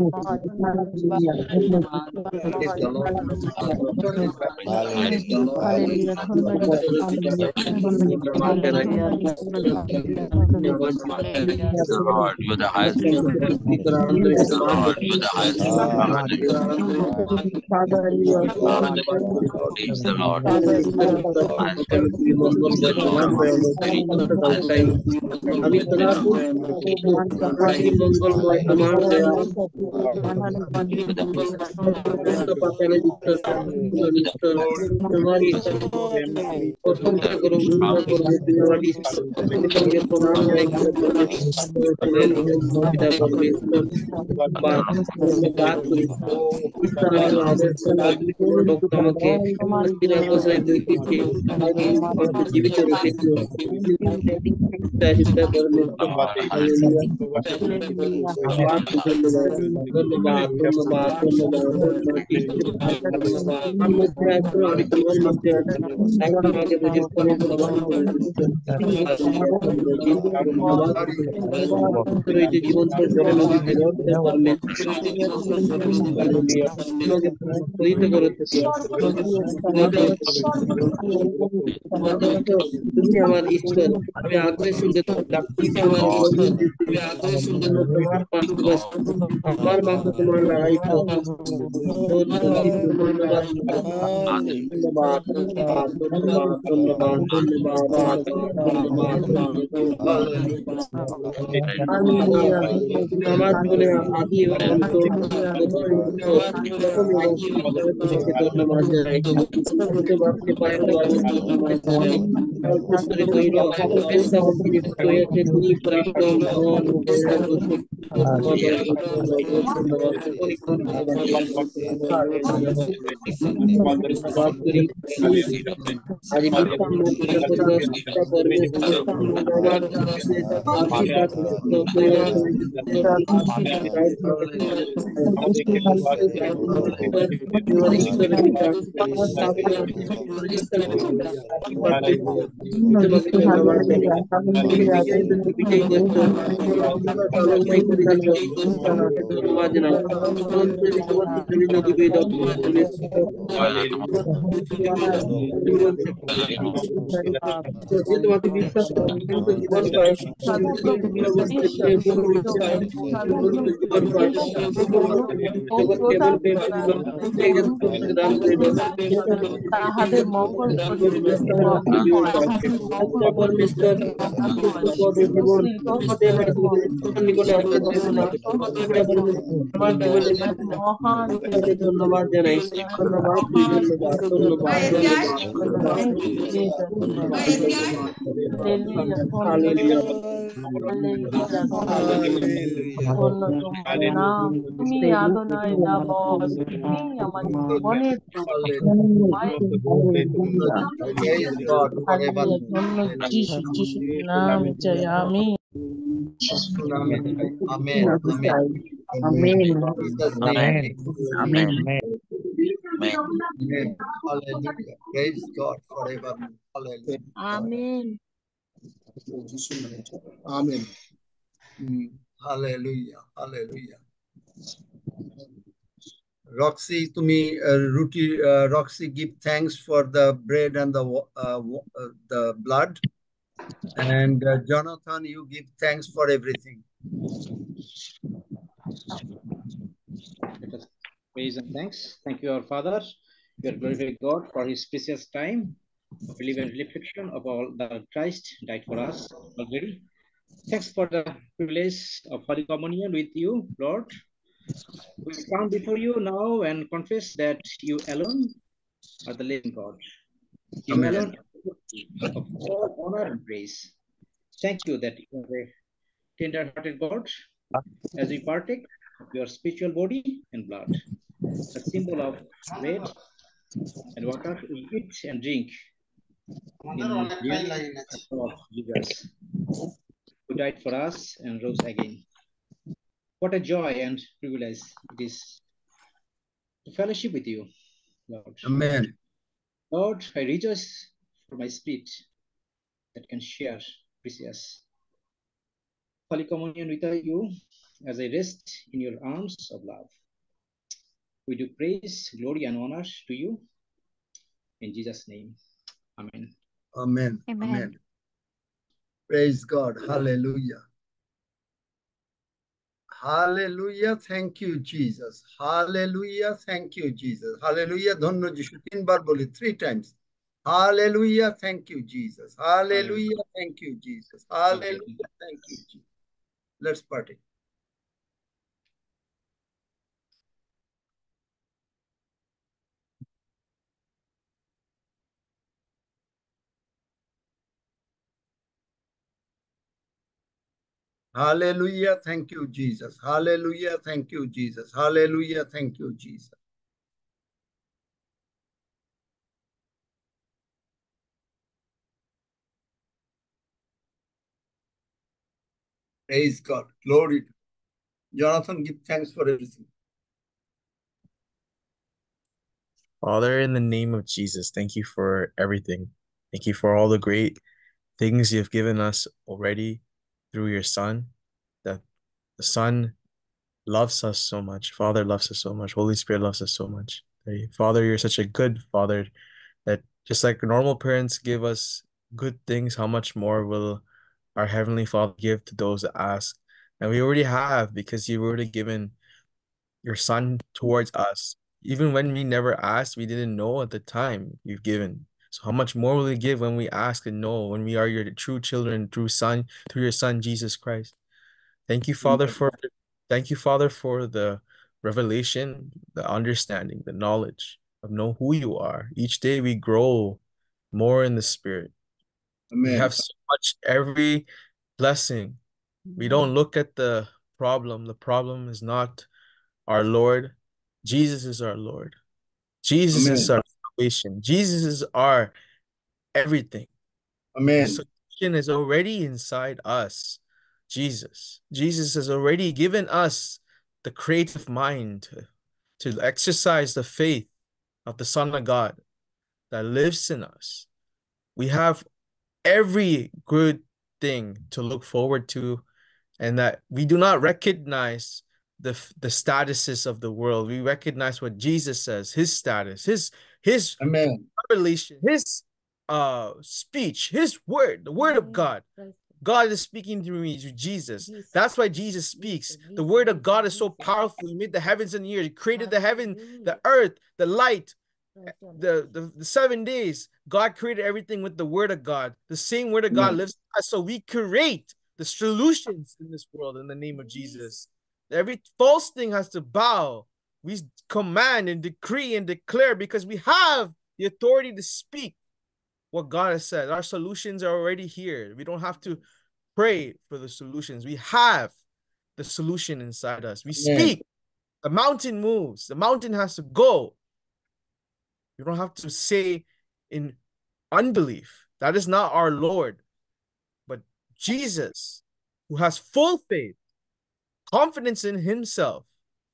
Lord, hallelujah. Praise the Lord, praise the Lord, praise the Lord. Hallelujah, ধন্য যিশু, hallelujah, hallelujah, The Lord, you're the highest. The Lord, you're the highest. Praise the Lord. আমি তোমার মঙ্গলময় আমার দয়া পাতালে ঈশ্বর তোমার ঈশ্বর প্রশংসা করো মহিমা করো তুমি আমার ঈশ্বর আমি তোমাকে প্রণাম জানাই পিতা পরমেশ্বর ধন্যবাদ করি ঈশ্বর আমি আদর্শ ভক্ত আমাকে অস্থির অবস্থায় বইটিকে জীবিত রেখেছিল ধন্যবাদ ধন্যবাদ আমি তোমার মধ্যে আমাকে বুঝিয়ে জীবন তুমি আমার ঈশ্বর আমি আগ্রহের সঙ্গে আমার মাংস তোমার লড়াই ধন্যবাদ ধন্যবাদ ধন্যবাদ ধন্যবাদ আমার জীবনে আদি এবং অন্ত ধন্যবাদ জানাই তোমাকে বিশ্বাস জীবন পায় তাহাদের মঙ্গল মহান ধন্যবাদ জানাই ধন্যবাদ ধন্যবাদ নাম তুমি আদনাই নামক তুমি আমার জীবনের ধন্য যিশু যিশু নাম চাই আমি amen amen amen Hallelujah. Praise God forever. Hallelujah. Amen Amen. Hallelujah. Hallelujah. Roxy, তুমি রুটি Roxy, give thanks for the bread and the blood, and Jonathan, you give thanks for everything. Let us praise and thanks. Thank you, our Father. We are glorifying God for His precious time of living reflection of all that Christ died for us already. Thanks for the privilege of Holy Communion with you, Lord. We stand before you now and confess that you alone are the living God. You Amen. alone are of all honor and praise. Thank you that you are a tender-hearted God as we partake of your spiritual body and blood. a symbol of bread and water. We eat and drink in remembrance of Jesus, who died for us and rose again. What a joy and privilege it is to fellowship with you, Lord. Amen. Lord, I rejoice for my spirit that can share precious Holy Communion with you as I rest in your arms of love. We do praise, glory, and honor to you. In Jesus' name, amen. Amen. Amen. Amen. Praise God. Hallelujah. Hallelujah. Thank you, Jesus. Hallelujah. Thank you, Jesus. Hallelujah. Dhanno Jishu. 3 bar boli, 3 times. Hallelujah. Thank you, Jesus. Hallelujah. Thank you, Jesus. Hallelujah. Thank you, Jesus. Let's party. Hallelujah. Thank you, Jesus. Hallelujah. Thank you, Jesus. Hallelujah. Thank you, Jesus. Praise God. Glory to God. Jonathan, give thanks for everything. Father, in the name of Jesus, thank you for everything. Thank you for all the great things you've given us already through your Son, that the Son loves us so much. Father loves us so much. Holy Spirit loves us so much. Father, you're such a good Father that just like normal parents give us good things, how much more will our Heavenly Father give to those that ask? And we already have, because you've already given your Son towards us. Even when we never asked, we didn't know at the time you've given. So how much more will you give when we ask and know, when we are your true children through your Son, Jesus Christ? Thank you, Father, for the revelation, the understanding, the knowledge of know who you are. Each day we grow more in the Spirit. We Amen. have so much, every blessing. We don't look at the problem. The problem is not our Lord. Jesus is our Lord. Jesus is Amen. our salvation. Jesus is our everything. The Amen. solution is already inside us. Jesus has already given us the creative mind to exercise the faith of the Son of God that lives in us. We have every good thing to look forward to, and that we do not recognize the statuses of the world. We recognize what Jesus says, his status, his Amen. revelation, his speech, his word, the word of God. God is speaking through me, through Jesus. That's why Jesus speaks. The word of God is so powerful. He made the heavens and the earth. He created the heaven, the earth, the light, the 7 days. God created everything with the word of God. The same word of God lives in us. So we create the solutions in this world in the name of Jesus. Every false thing has to bow. We command and decree and declare because we have the authority to speak what God has said. Our solutions are already here. We don't have to pray for the solutions. We have the solution inside us. We speak. The mountain moves. The mountain has to go. You don't have to say in unbelief. That is not our Lord. But Jesus, who has full faith, confidence in himself,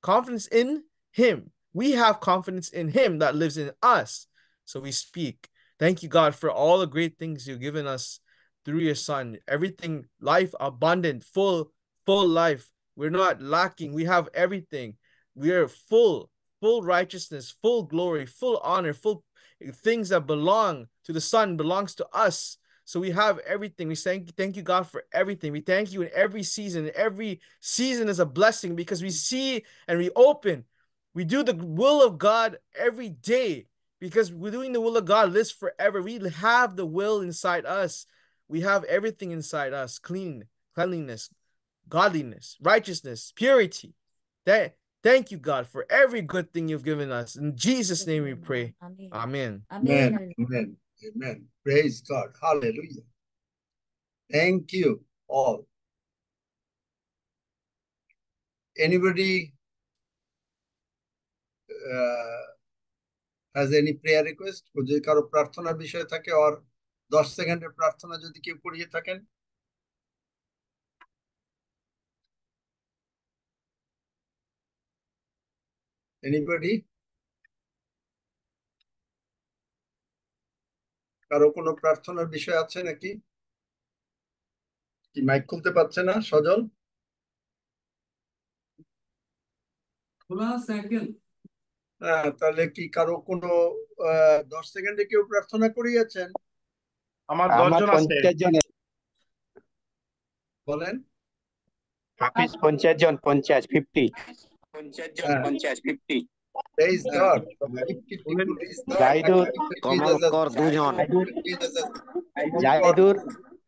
confidence in him. We have confidence in him that lives in us. So we speak. Thank you, God, for all the great things you've given us through your Son. Everything, life abundant, full life. We're not lacking. We have everything. We are full righteousness, full glory, full honor, full things that belong to the Son belongs to us. So we have everything. We thank you, God, for everything. We thank you in every season. Every season is a blessing because we see and we open. We do the will of God every day because we're doing the will of God lives forever. We have the will inside us. We have everything inside us. Cleanliness, godliness, righteousness, purity. Thank you, God, for every good thing you've given us. In Jesus' name we pray. Amen. Amen. Amen. Amen. Praise God. Hallelujah. Thank you all. Anybody has any prayer request? যদি কারো প্রার্থনার বিষয় থাকে আর 10 সেকেন্ডের প্রার্থনা যদি কেউ করিয়ে থাকেন। Anybody? কারো কোনো প্রার্থনার বিষয় আছে নাকি? কি মাইক খুলতে পারছে না সজল? হ্যাঁ, তাহলে কি কারো কোনো 10 সেকেন্ডে কেউ প্রার্থনা করিয়েছেন? আমার 10 জন আছে। 50 জন বলেন। হাফিজ 50 জন, 50 50 Praise God. 50 people is not Zahidur কমলকর 2 John, Zahidur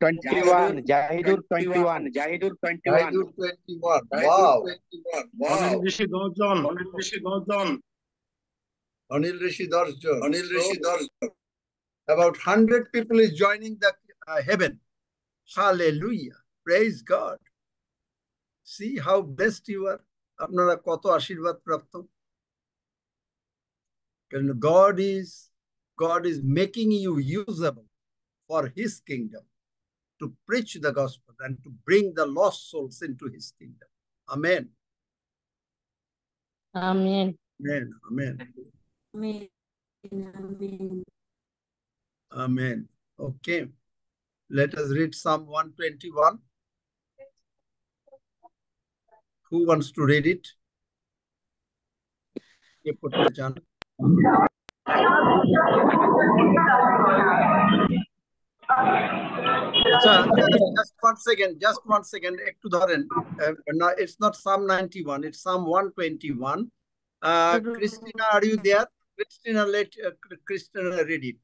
21, Zahidur 21, Zahidur 21. Wow. Anil Rishi 10 John, Anil Rishi 10 John. About 100 people is joining the heaven. Hallelujah. Praise God. See how blessed you are. আপনারা কত আশীর্বাদ প্রাপ্ত। And God is making you usable for his kingdom, to preach the gospel and to bring the lost souls into his kingdom. Amen. Amen. Amen. Amen. Amen. Okay. Let us read Psalm 121. Who wants to read it? Just one second. একটু ধরেন। No, it's not Psalm 91. It's Psalm 121. Christina, are you there? Christina, let Christina read it.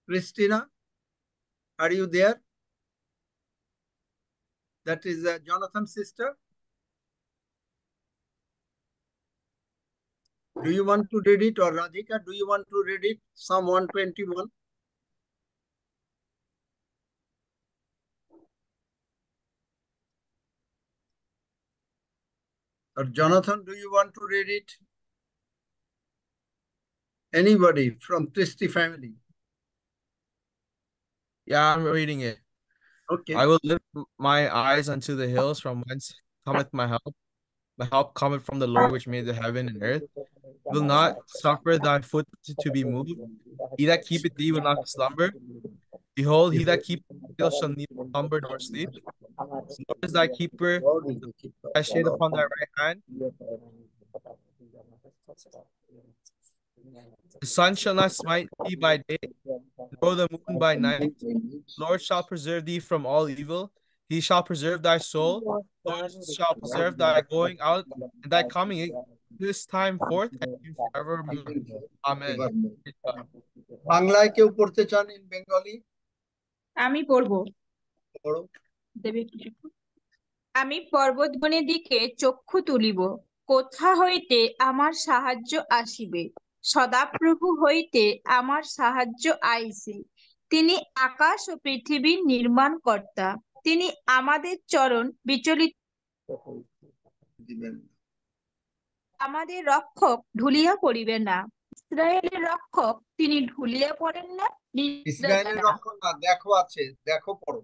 Christina, are you there? That is Jonathan's sister. Do you want to read it, or Radhika, do you want to read it? Psalm 121. Or Jonathan, do you want to read it? Anybody from Christy family? Yeah, I'm reading it. Okay. I will lift my eyes unto the hills, from whence cometh my help. My help cometh from the Lord, which made the heaven and earth. Will not suffer thy foot to be moved. He that keepeth thee will not slumber. Behold, he that keepeth thee shall neither slumber nor sleep. The Lord is thy keeper, thy shade upon thy right hand. The sun shall not smite thee by day, nor the moon by night. The Lord shall preserve thee from all evil. He shall preserve thy soul. The Lord shall preserve thy going out and thy coming in this time forth and forevermore. Amen. বাংলায় কেউ পড়তে চান in Bengali? আমি পড়বো। পড়ো। আমি পর্বতবনের দিকে চক্ষু তুলিব, কোথা হইতে আমার সাহায্য আসিবে? সদাপ্রভু হইতে আমার সাহায্য আইছে। তিনি আকাশ ও পৃথিবীর নির্মাণ কর্তা। তিনি আমাদের চরণ বিচলিত, আমাদের রক্ষক ঢুলিয়া পড়িবে না। ইসরায়েলের রক্ষক তিনি ঢুলিয়া পড়েন না, ইসরায়েলের রক্ষক না, দেখো আছে, দেখো পড়ো,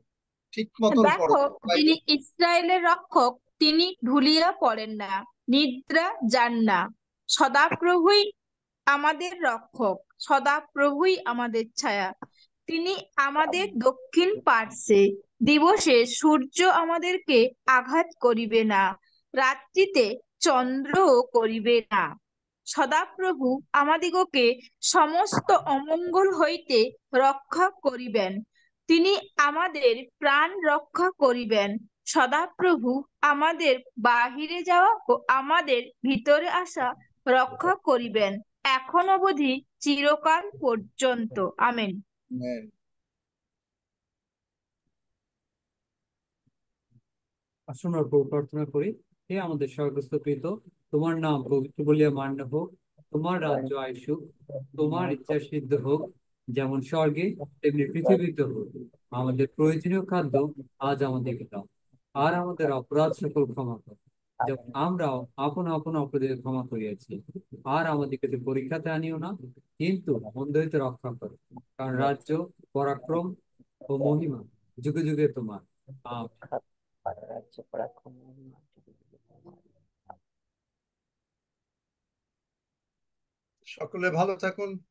ঠিক মতন পড়ো। দেখো তিনি ইসরায়েলের রক্ষক তিনি ঢুলিয়া পড়েন না, নিদ্রা যান না। সদাপ্রভুই আমাদের রক্ষক, সদাপ্রভুই আমাদের ছায়া। তিনি আমাদের দক্ষিণ পার্শ্বে, দিবসে সূর্য আমাদেরকে আঘাত করিবে না, রাত্রিতে চন্দ্র করিবে না। সদাপ্রভু আমাদিগকে সমস্ত অমঙ্গল হইতে রক্ষা করিবেন। তিনি আমাদের প্রাণ রক্ষা করিবেন। সদাপ্রভু আমাদের বাহিরে যাওয়া ও আমাদের ভিতরে আসা রক্ষা করিবেন, এখন অবধি চিরকাল পর্যন্ত। আমেন। আসুন অর্পণ প্রার্থনা করি। হে আমাদের স্বর্গস্থ পিতা, তোমার নাম পবিত্র বলিয়া মান্য হোক, তোমার রাজ্য আইসুক, তোমার ইচ্ছা সিদ্ধ হোক, যেমন স্বর্গে তেমনি পৃথিবীতে হোক। আমাদের প্রয়োজনীয় খাদ্য আজ আমাদেরকে দাও, আর আমাদের অপরাধ সকল ক্ষমা করো, যেমন আমরাও আপন আপন অপরাধীদের ক্ষমা করিয়াছি। আর আমাদেরকে পরীক্ষাতে আনিও না, কিন্তু মন্দ হইতে রক্ষা করো। কারণ রাজ্য, পরাক্রম ও মহিমা যুগে যুগে তোমার। আমেন। সকলে ভালো থাকুন।